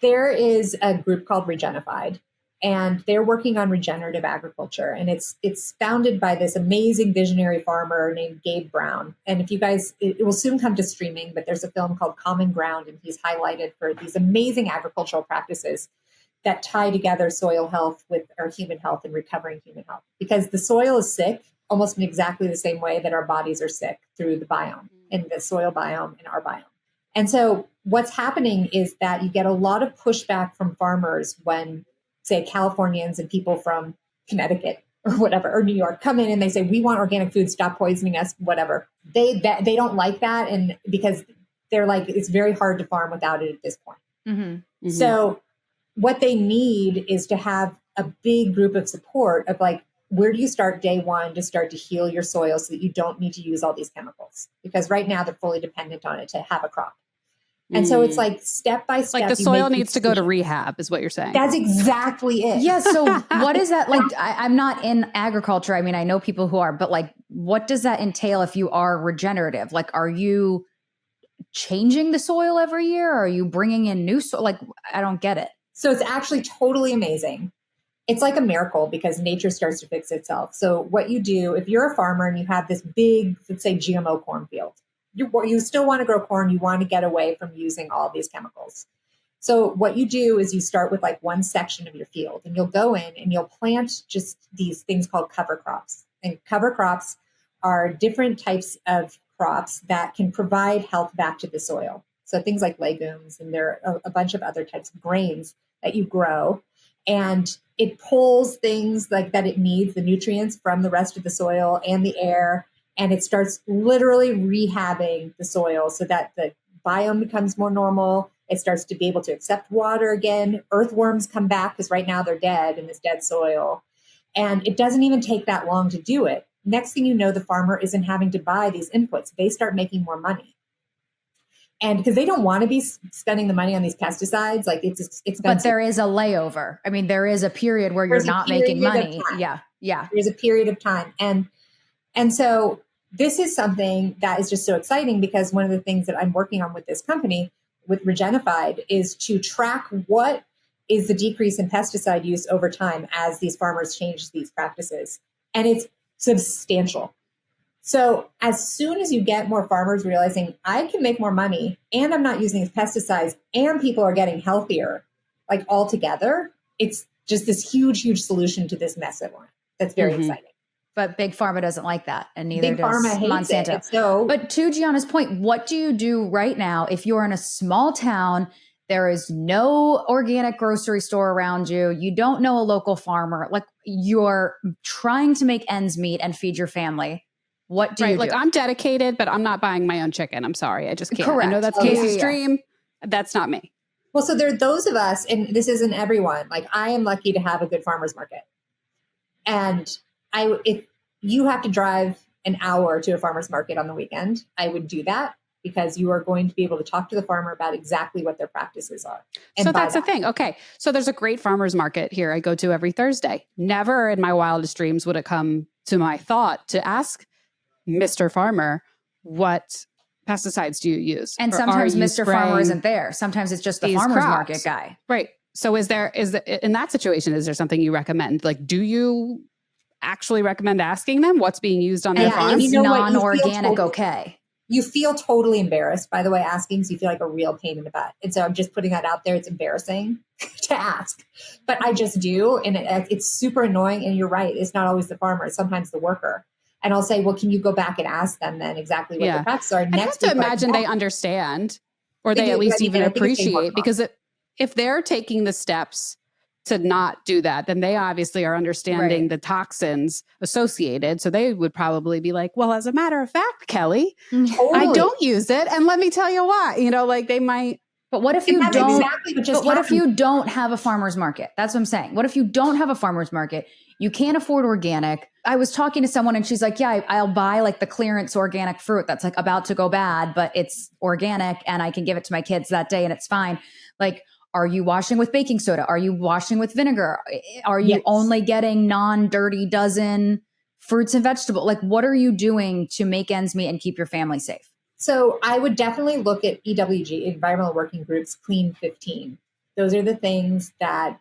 there is a group called Regenerative, and they're working on regenerative agriculture. And it's founded by this amazing visionary farmer named Gabe Brown. And if you guys, it will soon come to streaming, but there's a film called Common Ground, and he's highlighted for these amazing agricultural practices that tie together soil health with our human health and recovering human health. Because the soil is sick almost in exactly the same way that our bodies are sick through the biome, and the soil biome and our biome. And so what's happening is that you get a lot of pushback from farmers when, say, Californians and people from Connecticut or whatever, or New York come in and they say, we want organic food, stop poisoning us, whatever. They don't like that. And because they're like, it's very hard to farm without it at this point. Mm-hmm. Mm-hmm. So what they need is to have a big group of support of like, where do you start day one to start to heal your soil so that you don't need to use all these chemicals? Because right now they're fully dependent on it to have a crop. And so it's like step by step. Like the soil needs to go to rehab is what you're saying. That's exactly it. Yeah. So what is that? Like, I'm not in agriculture. I mean, I know people who are, but like, what does that entail if you are regenerative? Like, are you changing the soil every year? Or are you bringing in new soil? Like, I don't get it. So it's actually totally amazing. It's like a miracle because nature starts to fix itself. So what you do, if you're a farmer and you have this big, let's say GMO cornfield, you still want to grow corn. You want to get away from using all these chemicals. So what you do is you start with like one section of your field, and you'll go in and you'll plant just these things called cover crops. And cover crops are different types of crops that can provide health back to the soil. So things like legumes, and there are a bunch of other types of grains that you grow, and it pulls things like that it needs, the nutrients from the rest of the soil and the air. And it starts literally rehabbing the soil so that the biome becomes more normal. It starts to be able to accept water again. Earthworms come back because right now they're dead in this dead soil. And it doesn't even take that long to do it. Next thing you know, the farmer isn't having to buy these inputs. They start making more money. And because they don't want to be spending the money on these pesticides, like it's expensive. But there is a layover. I mean, there is a period where you're not making money. Yeah. Yeah. There's a period of time. And so this is something that is just so exciting because one of the things that I'm working on with this company, with Regenified, is to track what is the decrease in pesticide use over time as these farmers change these practices. And it's substantial. So as soon as you get more farmers realizing I can make more money and I'm not using these pesticides and people are getting healthier, like all together, it's just this huge, huge solution to this mess at once. That's very exciting. But Big Pharma doesn't like that, and neither Big does Pharma hates Monsanto. it. So, but to Gianna's point, what do you do right now if you're in a small town, there is no organic grocery store around you, you don't know a local farmer, like you're trying to make ends meet and feed your family? What do you do? Like I'm dedicated, but I'm not buying my own chicken. I'm sorry. I just can't. Correct. I know that's Casey's dream. That's not me. Well, so there are those of us, and this isn't everyone. Like I am lucky to have a good farmer's market. And if you have to drive an hour to a farmer's market on the weekend, I would do that because you are going to be able to talk to the farmer about exactly what their practices are. So that's the thing. Okay. So there's a great farmer's market here I go to every Thursday. Never in my wildest dreams would it come to my thought to ask Mr. Farmer, what pesticides do you use? And sometimes Mr. Farmer isn't there. Sometimes it's just the farmer's market guy. Right. So in that situation, is there something you recommend? Like, do you actually recommend asking them what's being used on their farm? Is non-organic okay? You feel totally embarrassed, by the way, asking, so you feel like a real pain in the butt. And so I'm just putting that out there. It's embarrassing to ask, but I just do. And it's super annoying. And you're right. It's not always the farmer. It's sometimes the worker. And I'll say, well, can you go back and ask them then exactly what the practices are? I have to imagine they understand, or they at least even appreciate, because if they're taking the steps to not do that, then they obviously are understanding the toxins associated. So they would probably be like, well, as a matter of fact, Kelly, I don't use it. And let me tell you why, like they might. But what if you don't, what if you don't have a farmer's market? That's what I'm saying. What if you don't have a farmer's market? You can't afford organic. I was talking to someone and she's like, yeah, I'll buy like the clearance organic fruit that's like about to go bad, but it's organic and I can give it to my kids that day and it's fine. Like, are you washing with baking soda? Are you washing with vinegar? Are you only getting non-dirty dozen fruits and vegetables? Like, what are you doing to make ends meet and keep your family safe? So I would definitely look at EWG, Environmental Working Group's Clean 15. Those are the things that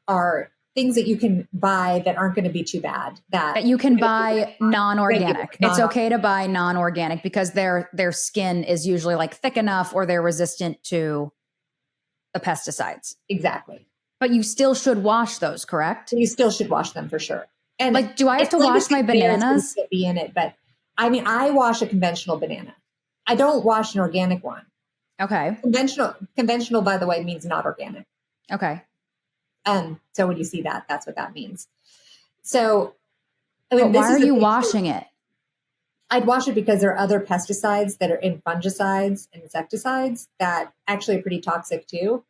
are things that you can buy that aren't going to be too bad. That you can buy non-organic. It's okay to buy non-organic because their skin is usually like thick enough or they're resistant to the pesticides. Exactly. But you still should wash those, correct? You still should wash them for sure. And like, do I have to wash my bananas? Be in it, but I mean, I wash a conventional banana. I don't wash an organic one. Okay. Conventional, by the way, means not organic. Okay. So when you see that, that's what that means. So, I mean, why are you washing it? I'd wash it because there are other pesticides that are in fungicides and insecticides that actually are pretty toxic too.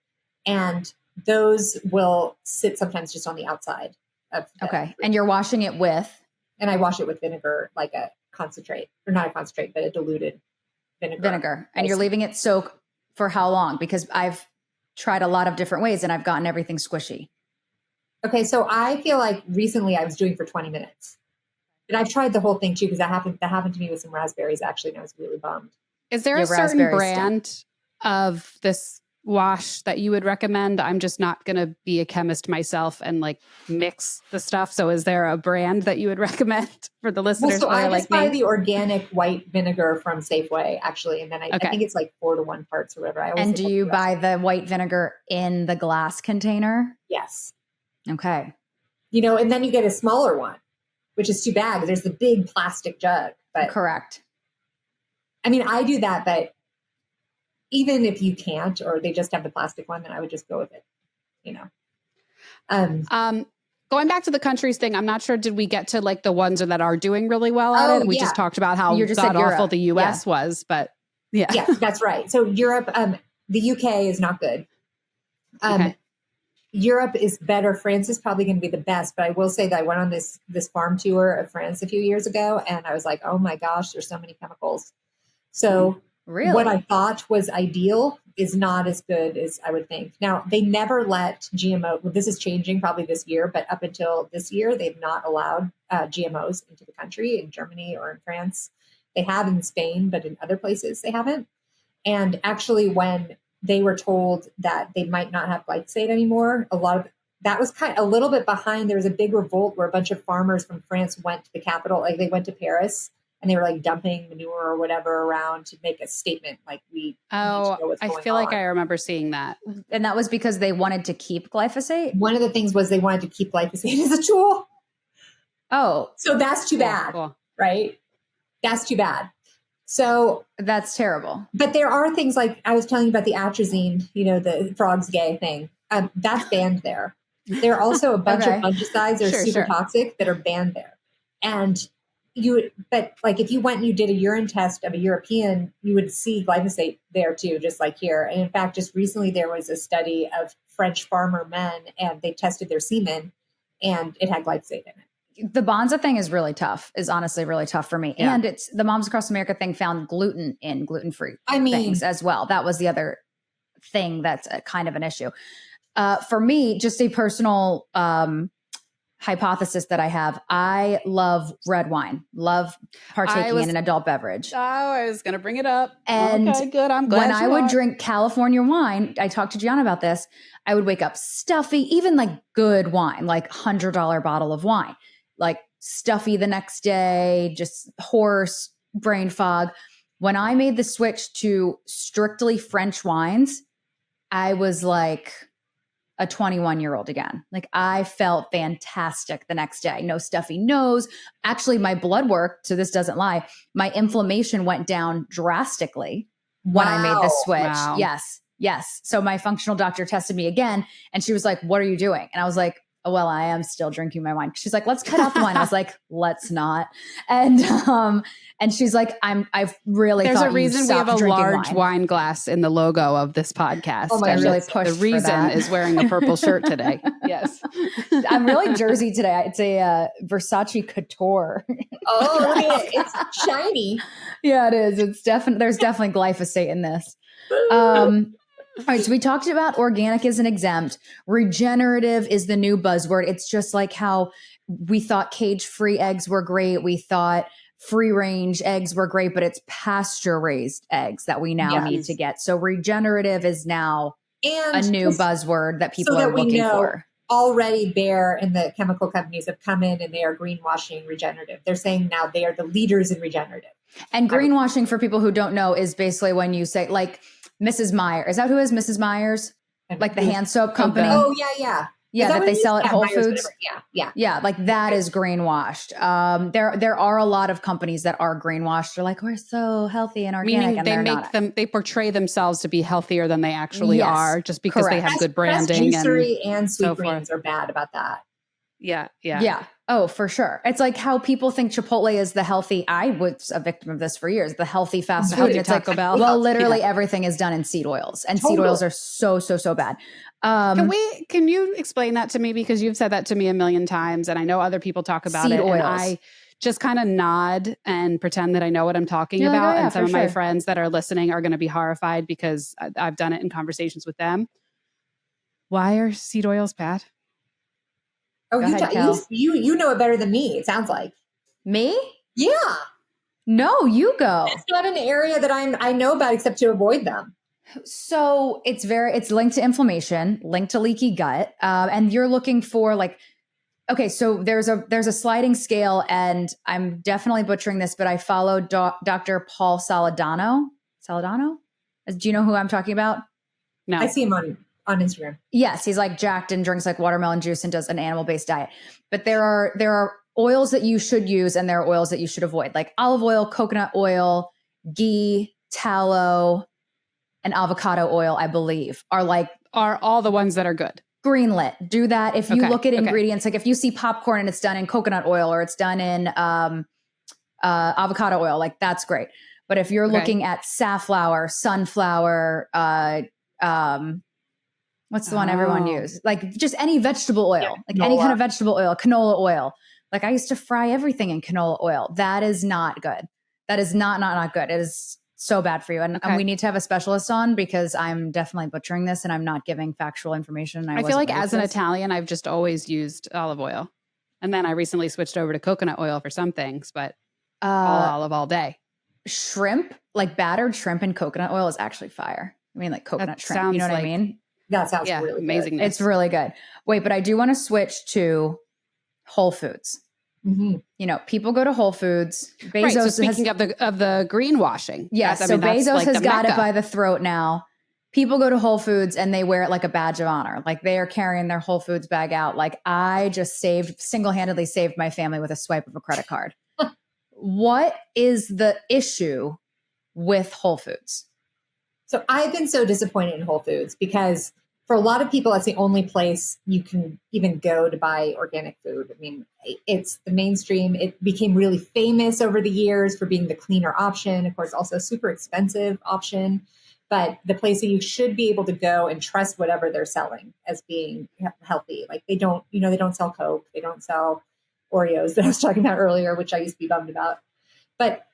And those will sit sometimes just on the outside of the fruit. And you're washing it with? And I wash it with vinegar, like a concentrate, or not a concentrate, but a diluted vinegar. And you're leaving it soak for how long? Because I've tried a lot of different ways and I've gotten everything squishy. Okay. So I feel like recently I was doing for 20 minutes. And I've tried the whole thing too, because that happened to me with some raspberries actually, and I was really bummed. Is there a certain brand of this wash that you would recommend? I'm just not going to be a chemist myself and like mix the stuff. So is there a brand that you would recommend for the listeners? Well, so I just buy the organic white vinegar from Safeway actually. And then I think it's like 4 to 1 parts or whatever. And do you buy the white vinegar in the glass container? Yes. Okay. And then you get a smaller one, which is too bad. There's the big plastic jug. But correct. I mean, I do that, but even if you can't, or they just have the plastic one, then I would just go with it, Going back to the countries thing, I'm not sure, did we get to like the ones that are doing really well at it? We just talked about how god awful the US was, but yeah. Yeah, that's right. So Europe, the UK is not good. Europe is better. France is probably going to be the best, but I will say that I went on this farm tour of France a few years ago, and I was like, oh my gosh, there's so many chemicals. So really, what I thought was ideal is not as good as I would think. Now, they never let GMO. Well, this is changing probably this year, but up until this year, they've not allowed GMOs into the country in Germany or in France. They have in Spain, but in other places they haven't. And actually, when they were told that they might not have glyphosate anymore, that was kind of a little bit behind. There was a big revolt where a bunch of farmers from France went to the capital, like they went to Paris, and they were like dumping manure or whatever around to make a statement like we need to know what's going on. I feel like I remember seeing that. And that was because they wanted to keep glyphosate? One of the things was they wanted to keep glyphosate as a tool. Oh. So that's too bad, right? That's too bad. So that's terrible. But there are things like I was telling you about the atrazine, the frogs gay thing. That's banned there. There are also a bunch of fungicides that are super toxic that are banned there. And but like if you went and you did a urine test of a European, you would see glyphosate there too, just like here. And in fact, just recently there was a study of French farmer men, and they tested their semen, and it had glyphosate in it. The Bonza thing is honestly really tough for me. Yeah. And it's the Moms Across America thing found gluten in gluten-free things as well. That was the other thing that's kind of an issue. For me, just a personal hypothesis that I have, I love red wine, love partaking in an adult beverage. Oh, I was going to bring it up. And okay, good. I'm glad when I would drink California wine, I talked to Gianna about this, I would wake up stuffy, even like good wine, like $100 bottle of wine. Like stuffy the next day, just hoarse, brain fog. When I made the switch to strictly French wines, I was like a 21-year-old again. Like I felt fantastic the next day. No stuffy nose. Actually, my blood work, so this doesn't lie, my inflammation went down drastically when I made the switch. Wow. Yes. So my functional doctor tested me again, and she was like, "What are you doing?" And I was like, well, I am still drinking my wine. She's like, let's cut out the wine. I was like, let's not. And she's like, I've really There's thought a reason we have a large wine glass in the logo of this podcast. Oh my God, really pushed the reason is wearing a purple shirt today. Yes. I'm really Jersey today. It's a Versace Couture. Oh, look at it. It's shiny. Yeah, it is. There's definitely glyphosate in this. All right, so we talked about organic isn't exempt. Regenerative is the new buzzword. It's just like how we thought cage-free eggs were great. We thought free-range eggs were great, but it's pasture-raised eggs that we now need to get. So regenerative is now a new buzzword that people are looking for. already Bayer and the chemical companies have come in and they are greenwashing regenerative. They're saying now they are the leaders in regenerative. And greenwashing, for people who don't know, is basically when you say, like, Mrs. Myers. Is that who is Mrs. Myers? Like the hand soap company? Oh, yeah. Yeah, that they sell at Whole Myers, Foods. Yeah. Like that is greenwashed. There are a lot of companies that are greenwashed. They're like, we're so healthy and organic. Meaning they portray themselves to be healthier than they actually are, just because they have good branding. And Sweet Greens are bad about that. Yeah. Oh, for sure. It's like how people think Chipotle is the healthy. I was a victim of this for years. The healthy fast food. It's like, well, literally everything is done in seed oils, and seed oils are so bad. Can you explain that to me? Because you've said that to me a million times, and I know other people talk about it. And I just kind of nod and pretend that I know what I'm talking about. And some of my friends that are listening are going to be horrified because I've done it in conversations with them. Why are seed oils bad? Oh, you know it better than me, it sounds like. Me? Yeah. No, you go. It's not an area that I know about except to avoid them. So it's linked to inflammation, linked to leaky gut. And you're looking for okay, so there's a sliding scale, and I'm definitely butchering this, but I follow Dr. Paul Saladano. Do you know who I'm talking about? No. I see him on Instagram. Yes, he's like jacked and drinks like watermelon juice and does an animal-based diet. But there are oils that you should use, and there are oils that you should avoid, like olive oil, coconut oil, ghee, tallow, and avocado oil, I believe, are all the ones that are good. Greenlit. Do that. If you look at ingredients, like if you see popcorn and it's done in coconut oil or it's done in avocado oil, like that's great. But if you're looking at safflower, sunflower, what's the one everyone uses? Like just any vegetable oil, any kind of vegetable oil, canola oil. Like I used to fry everything in canola oil. That is not good. That is not good. It is so bad for you. And we need to have a specialist on, because I'm definitely butchering this and I'm not giving factual information. I feel like as an Italian, I've just always used olive oil. And then I recently switched over to coconut oil for some things, but all olive all day. Shrimp, like battered shrimp and coconut oil is actually fire. I mean, like coconut shrimp, you know what I mean? That sounds really amazing. It's really good. Wait, but I do want to switch to Whole Foods. Mm-hmm. You know, people go to Whole Foods. Bezos right, so speaking of the greenwashing. Yes, so Bezos has got it by the throat now. People go to Whole Foods and they wear it like a badge of honor. Like they are carrying their Whole Foods bag out. Like I just single-handedly saved my family with a swipe of a credit card. What is the issue with Whole Foods? So I've been so disappointed in Whole Foods because for a lot of people, that's the only place you can even go to buy organic food. I mean, it's the mainstream. It became really famous over the years for being the cleaner option. Of course, also super expensive option, but the place that you should be able to go and trust whatever they're selling as being healthy. Like they don't sell Coke. They don't sell Oreos that I was talking about earlier, which I used to be bummed about. But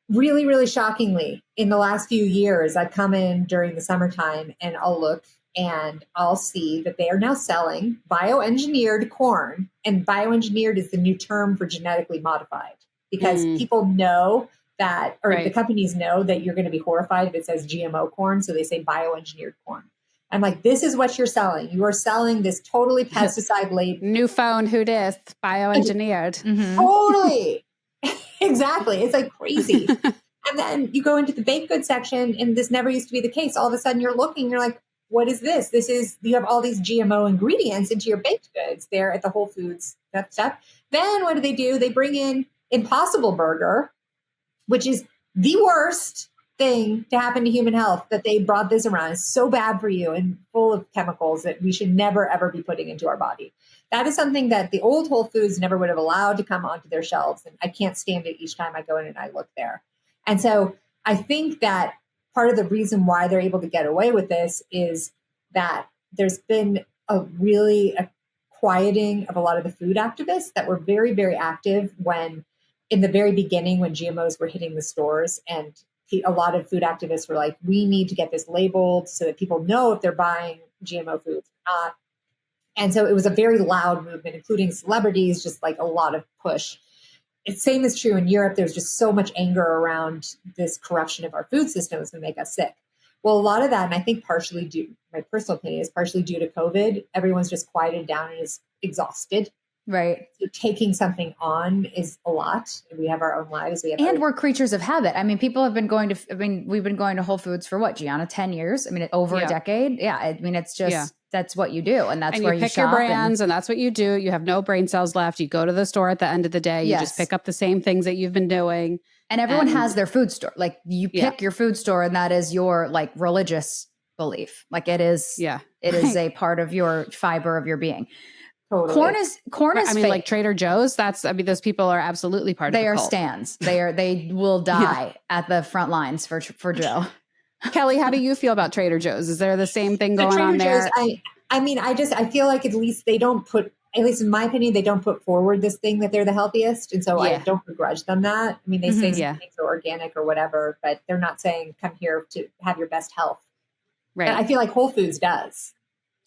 really, really shockingly, in the last few years, I've come in during the summertime and I'll look and I'll see that they are now selling bioengineered corn. And bioengineered is the new term for genetically modified, because people know that, or the companies know that you're going to be horrified if it says GMO corn. So they say bioengineered corn. I'm like, this is what you're selling. You are selling this totally pesticide laden. New phone, who dis? Bioengineered. Mm-hmm. Totally. Exactly. It's like crazy. And then you go into the baked goods section, and this never used to be the case. All of a sudden you're looking, you're like, what is this? You have all these GMO ingredients into your baked goods there at the Whole Foods stuff. Then what do? They bring in Impossible Burger, which is the worst thing to happen to human health, that they brought this around. It's so bad for you and full of chemicals that we should never, ever be putting into our body. That is something that the old Whole Foods never would have allowed to come onto their shelves. And I can't stand it each time I go in and I look there. And so I think that part of the reason why they're able to get away with this is that there's been a quieting of a lot of the food activists that were very, very active when, in the very beginning, when GMOs were hitting the stores, and a lot of food activists were like, we need to get this labeled so that people know if they're buying GMO foods or not. And so it was a very loud movement, including celebrities, just like a lot of push. It's same is true in Europe. There's just so much anger around this corruption of our food systems to make us sick. Well, a lot of that, and I think partially my personal opinion, is partially due to COVID. Everyone's just quieted down and is exhausted. Right. So taking something on is a lot. We have our own lives. We're creatures of habit. I mean, people have been we've been going to Whole Foods for what, Gianna, 10 years? I mean, over a decade. Yeah. I mean, it's just, that's what you do. And that's where you pick shop your brands and that's what you do. You have no brain cells left. You go to the store at the end of the day. You just pick up the same things that you've been doing. And everyone has their food store. Like you pick your food store and that is your like religious belief. Like it is, it is a part of your fiber of your being. Totally. Corn is I mean, fake. like Trader Joe's, those people are absolutely part of the cult. They are stands. They will die at the front lines for Joe. Kelly, how do you feel about Trader Joe's? Is there the same thing going on there? I feel like at least they don't put, at least in my opinion, they don't put forward this thing that they're the healthiest. And so I don't begrudge them that. I mean, they say some things are organic or whatever, but they're not saying come here to have your best health. Right. And I feel like Whole Foods does.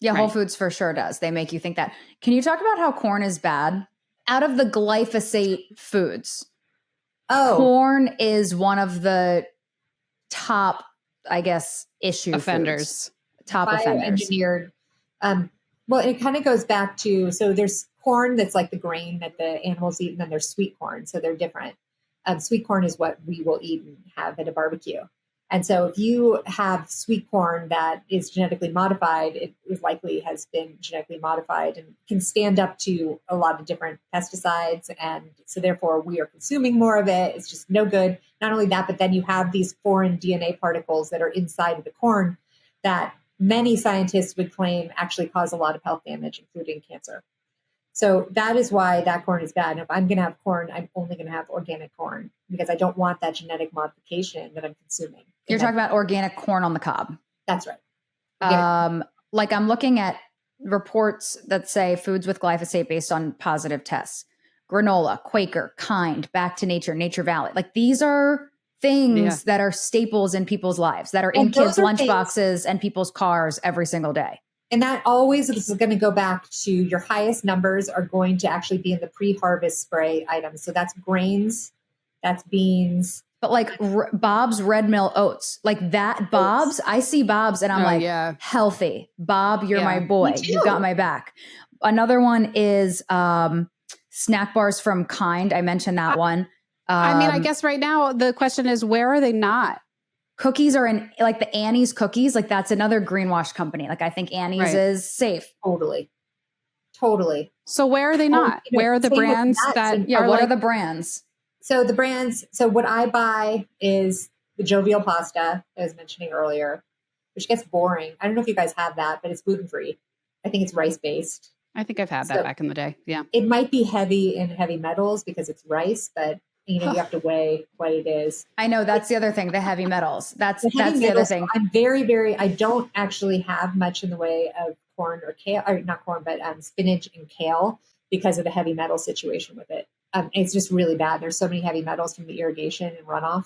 Yeah, Whole Foods for sure does. They make you think that. Can you talk about how corn is bad? Out of the glyphosate foods, corn is one of the top, I guess, offenders. Top offenders. Engineered. Well, it kind of goes back to, so there's corn that's like the grain that the animals eat, and then there's sweet corn. So they're different. Sweet corn is what we will eat and have at a barbecue. And so if you have sweet corn that is genetically modified, it likely has been genetically modified and can stand up to a lot of different pesticides. And so therefore we are consuming more of it. It's just no good. Not only that, but then you have these foreign DNA particles that are inside of the corn that many scientists would claim actually cause a lot of health damage, including cancer. So that is why that corn is bad. And if I'm going to have corn, I'm only going to have organic corn because I don't want that genetic modification that I'm consuming. You're talking about organic corn on the cob. That's right. Like I'm looking at reports that say foods with glyphosate based on positive tests. Granola, Quaker, Kind, Back to Nature, Nature Valley. Like these are things that are staples in people's lives, that are in kids' lunchboxes and people's cars every single day. And that always is going to go back to your highest numbers are going to actually be in the pre-harvest spray items. So that's grains, that's beans. But like Bob's Red Mill Oats, like that Bob's, I see Bob's and I'm healthy. Bob, you're my boy. You got my back. Another one is snack bars from Kind. I mentioned that one. I mean, I guess right now the question is, where are they not? Cookies are in like the Annie's cookies. Like that's another greenwash company. Like I think Annie's is safe. Totally. So where are they not? Where are the brands that what are the brands? So the brands, so what I buy is the jovial pasta I was mentioning earlier, which gets boring. I don't know if you guys have that, but it's gluten-free. I think it's rice-based. I think I've had that back in the day. Yeah. It might be heavy in heavy metals because it's rice, but you have to weigh what it is. I know that's the other thing, the heavy metals. That's the other thing. I'm I don't actually have much in the way of corn or kale, or not corn, but spinach and kale because of the heavy metal situation with it. It's just really bad. There's so many heavy metals from the irrigation and runoff.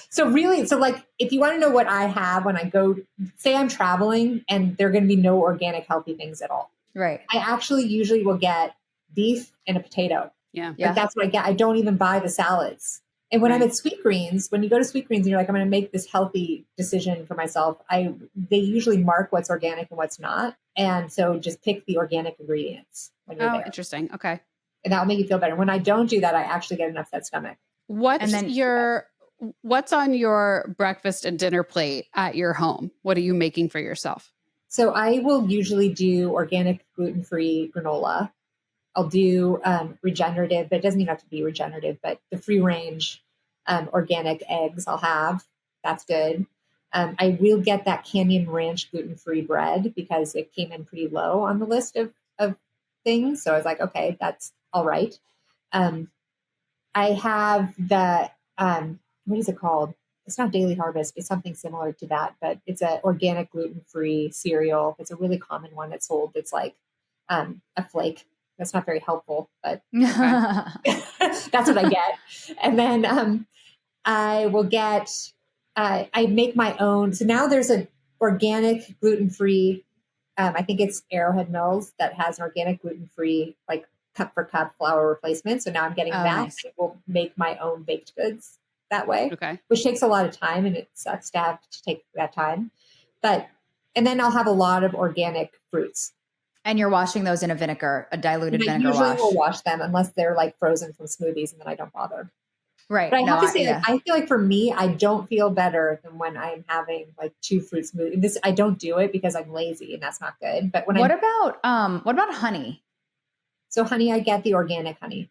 So like, if you want to know what I have when I go, say I'm traveling and there are going to be no organic healthy things at all. Right. I actually usually will get beef and a potato. Yeah. Like that's what I get. I don't even buy the salads. And when I'm at Sweetgreens, when you go to Sweetgreens and you're like, I'm going to make this healthy decision for myself, they usually mark what's organic and what's not. And so just pick the organic ingredients when you're there. Interesting. Okay. And that'll make you feel better. When I don't do that, I actually get an upset stomach. What's on your breakfast and dinner plate at your home? What are you making for yourself? So I will usually do organic gluten-free granola. I'll do regenerative, but it doesn't even have to be regenerative, but the free range organic eggs I'll have. That's good. I will get that Canyon Ranch gluten-free bread because it came in pretty low on the list of things. So I was like, okay, that's all right. I have the, what is it called? It's not Daily Harvest. It's something similar to that, but it's an organic gluten-free cereal. It's a really common one that's sold. It's like a flake. That's not very helpful, but that's what I get. And then I will get, I make my own. So now there's an organic gluten-free, I think it's Arrowhead Mills that has an organic gluten-free, like cup for cup flour replacement. So now I'm getting that. Nice. I will make my own baked goods that way, which takes a lot of time and it sucks to have to take that time. But And then I'll have a lot of organic fruits. And you're washing those in a diluted vinegar wash. Usually will wash them unless they're like frozen from smoothies, and then I don't bother. Right. But I have to say, I feel like for me, I don't feel better than when I'm having like 2 fruit smoothies. I don't do it because I'm lazy, and that's not good. But what about honey? So honey, I get the organic honey.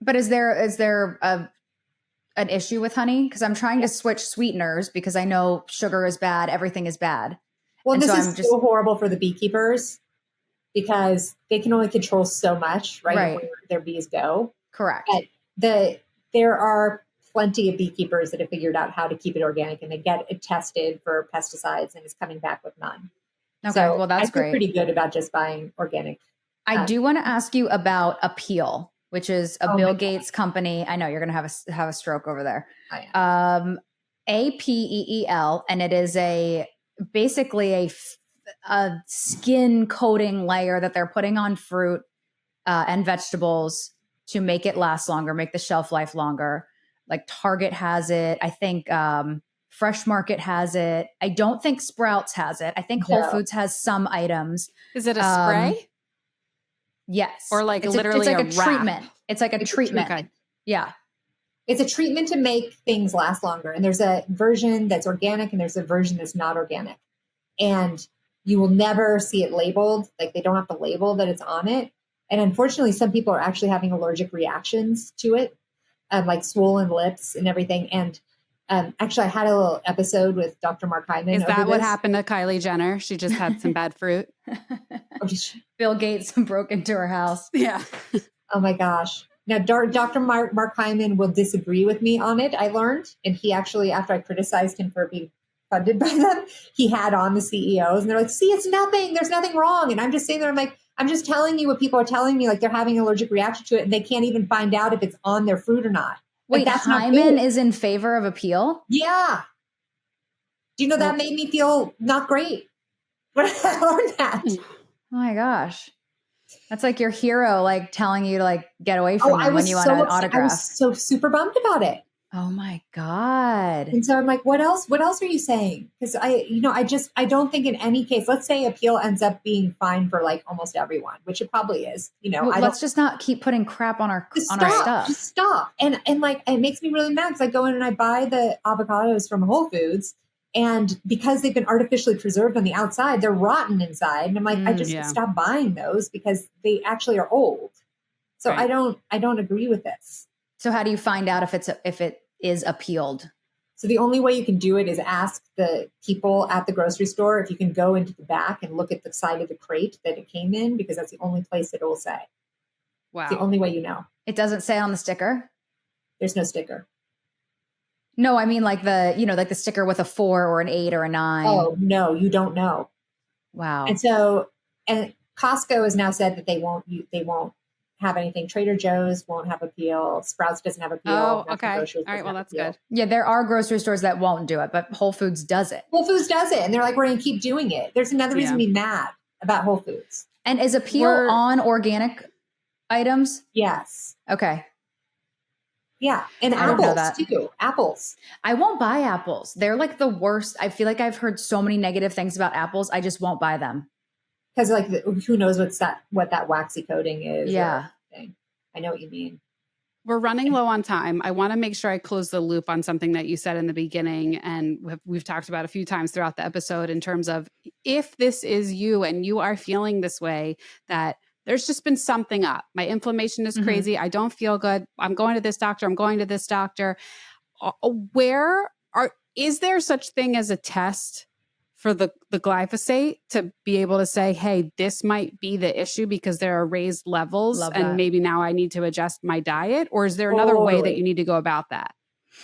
But is there an issue with honey? Because I'm trying to switch sweeteners because I know sugar is bad. Everything is bad. Well, and this is so horrible for the beekeepers because they can only control so much, right? Where their bees go. Correct. But there are plenty of beekeepers that have figured out how to keep it organic, and they get it tested for pesticides, and it's coming back with none. Okay, so well, that's great. I feel pretty good about just buying organic. I do want to ask you about Appeal, which is a Bill Gates company. I know you're going to have a stroke over there. APEEL, and it is basically a skin coating layer that they're putting on fruit and vegetables to make it last longer, make the shelf life longer. Like Target has it. I think Fresh Market has it. I don't think Sprouts has it. I think Whole Foods has some items. Is it a spray? Yes. Or like literally it's like a treatment. It's like a treatment. Okay. Yeah. It's a treatment to make things last longer. And there's a version that's organic and there's a version that's not organic. And you will never see it labeled. Like they don't have to label that it's on it. And unfortunately, some people are actually having allergic reactions to it, like swollen lips and everything. And actually, I had a little episode with Dr. Mark Hyman. Is that what happened to Kylie Jenner? She just had some bad fruit. Bill Gates broke into her house. Yeah. Oh my gosh. Now, Dr. Mark Hyman will disagree with me on it, I learned. And he actually, after I criticized him for being funded by them, he had on the CEOs and they're like, see, it's nothing. There's nothing wrong. And I'm just saying there, I'm like, I'm just telling you what people are telling me, like they're having an allergic reaction to it and they can't even find out if it's on their fruit or not. Wait, that's Hyman is in favor of Appeal? Yeah. Do you know that made me feel not great when I learned that? Oh my gosh. That's like your hero, like telling you to like get away from him when you want an autograph. I was so super bummed about it. Oh my God. And so I'm like, what else are you saying? Because I don't think in any case, let's say Appeal ends up being fine for like almost everyone, which it probably is, let's just not keep putting crap on our stuff. Just stop. And like, it makes me really mad because I go in and I buy the avocados from Whole Foods and because they've been artificially preserved on the outside, they're rotten inside. And I'm like, I just stop buying those because they actually are old. So right. I don't agree with this. So how do you find out if it is appealed? So the only way you can do it is ask the people at the grocery store if you can go into the back and look at the side of the crate that it came in, because that's the only place that it will say. Wow. It's the only way you know. It doesn't say on the sticker? There's no sticker. No, I mean like the sticker with a 4 or an 8 or a 9. Oh, no, you don't know. Wow. And Costco has now said that they won't have anything. Trader Joe's won't have Appeal. Sprouts doesn't have Appeal. Oh, okay. All right. Well, that's good. Yeah, there are grocery stores that won't do it, but Whole Foods does it. Whole Foods does it. And they're like, we're going to keep doing it. There's another reason to be mad about Whole Foods. And is Appeal on organic items? Yes. Okay. Yeah. And apples too. Apples. I won't buy apples. They're like the worst. I feel like I've heard so many negative things about apples. I just won't buy them. Because like, who knows what that waxy coating is. Yeah. I know what you mean. We're running low on time. I want to make sure I close the loop on something that you said in the beginning. And we've talked about a few times throughout the episode in terms of if this is you and you are feeling this way, that there's just been something up. My inflammation is crazy. I don't feel good. I'm going to this doctor. I'm going to this doctor. Is there such thing as a test for the glyphosate to be able to say, hey, this might be the issue because there are raised levels and maybe now I need to adjust my diet? Or is there another way that you need to go about that?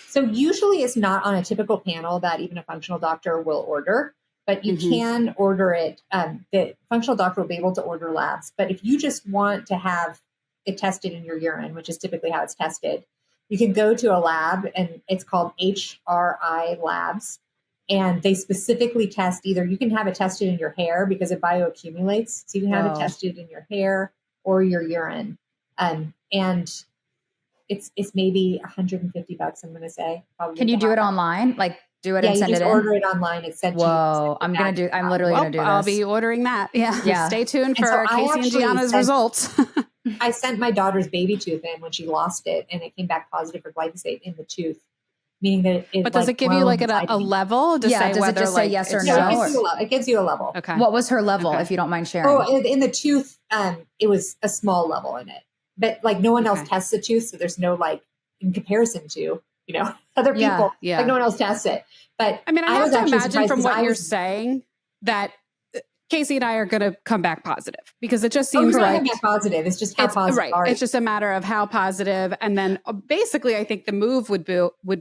So usually it's not on a typical panel that even a functional doctor will order, but you can order it. The functional doctor will be able to order labs. But if you just want to have it tested in your urine, which is typically how it's tested, you can go to a lab and it's called HRI labs. And they specifically test you can have it tested in your hair because it bioaccumulates. So you can have it tested in your hair or your urine. And it's maybe $150, I'm going to say. Can you do it online? Like, do it and send it in? Order it online. It's sent to you. I'm literally going to do this. I'll be ordering that. Yeah. Stay tuned for Casey and Gianna's results. I sent my daughter's baby tooth in when she lost it, and it came back positive for glyphosate in the tooth, meaning that it. But does it give you like a level to say whether say yes or no? It gives you a level. Okay. What was her level, if you don't mind sharing? Oh, in the tooth, it was a small level in it, but like no one else tests the tooth, so there's no like in comparison to other people. Like no one else tests it. But I mean, I have to imagine from what you're saying that Casey and I are going to come back positive, because it just seems like positive. It's just how positive. Right. It's just a matter of how positive. And then basically, I think the move would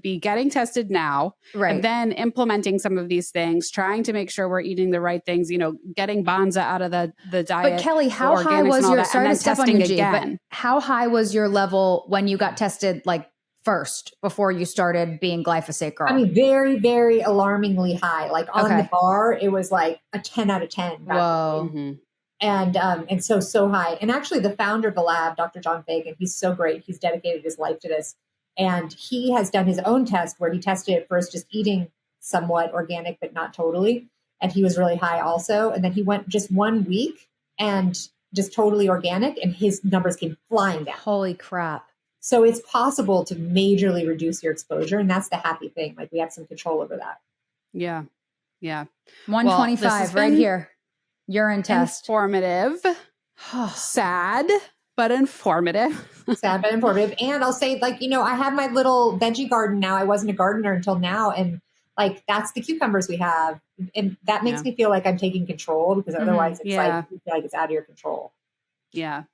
be getting tested now, and then implementing some of these things, trying to make sure we're eating the right things, getting Bonza out of the diet. But Kelly, how high was your, sorry to step on you, G, but how high was your level when you got tested, like first, before you started being glyphosate girl? I mean, very, very alarmingly high. Like on the bar, it was like a 10 out of 10. Whoa. Mm-hmm. And so high. And actually the founder of the lab, Dr. John Fagan, he's so great. He's dedicated his life to this. And he has done his own test where he tested it first just eating somewhat organic, but not totally. And he was really high also. And then he went just 1 week and just totally organic, and his numbers came flying down. Holy crap. So it's possible to majorly reduce your exposure. And that's the happy thing. Like we have some control over that. Yeah. Yeah. 125 right here. Urine test. Informative. Sad, but informative. Sad, but informative. And I'll say, like, I have my little veggie garden now. I wasn't a gardener until now. And like, that's the cucumbers we have. And that makes me feel like I'm taking control, because otherwise it's like, you feel like it's out of your control. Yeah.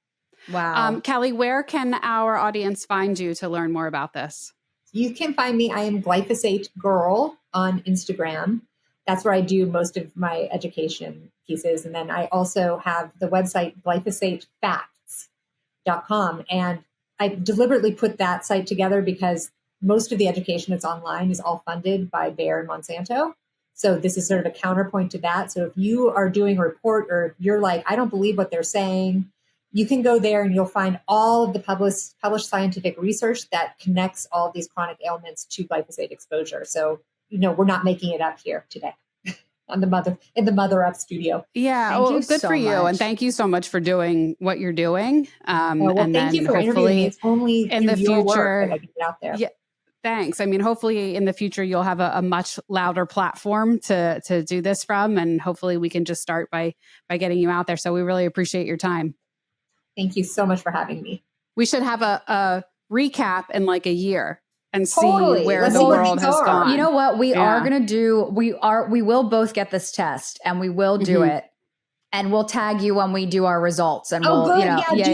Wow. Kelly, where can our audience find you to learn more about this? You can find me. I am Glyphosate Girl on Instagram. That's where I do most of my education pieces. And then I also have the website glyphosatefacts.com. And I deliberately put that site together because most of the education that's online is all funded by Bayer and Monsanto. So this is sort of a counterpoint to that. So if you are doing a report, or if you're like, I don't believe what they're saying, you can go there and you'll find all of the published scientific research that connects all of these chronic ailments to glyphosate exposure. So, we're not making it up here today in the Mother Up studio. Yeah. Good for you. And thank you so much for doing what you're doing. Thank you for interviewing me. It's only in the future that I can get out there. Yeah. Thanks. I mean, hopefully in the future, you'll have a much louder platform to do this from. And hopefully we can just start by getting you out there. So we really appreciate your time. Thank you so much for having me. We should have a recap in like a year and see where the world has gone. You know what we are going to do? We will both get this test, and we will do it, and we'll tag you when we do our results, and we'll, do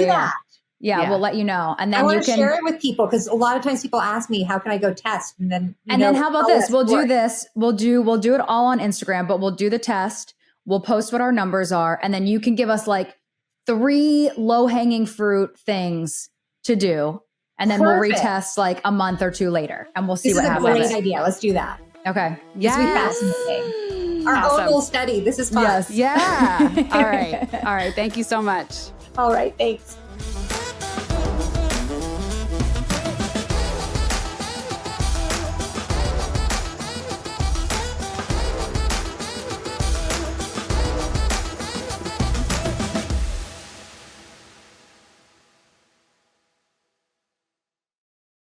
that. Yeah, we'll let you know. And then I you can share it with people, because a lot of times people ask me, how can I go test? And then, then how about this? We'll do this. We'll do it all on Instagram, but we'll do the test. We'll post what our numbers are. And then you can give us like 3 low-hanging fruit things to do. And then we'll retest like a month or 2 later, and we'll see what happens. This is a great idea. Let's do that. Okay. This will be fascinating. Our own little study. This is fun. Yes. Yeah. All right. Thank you so much. All right. Thanks.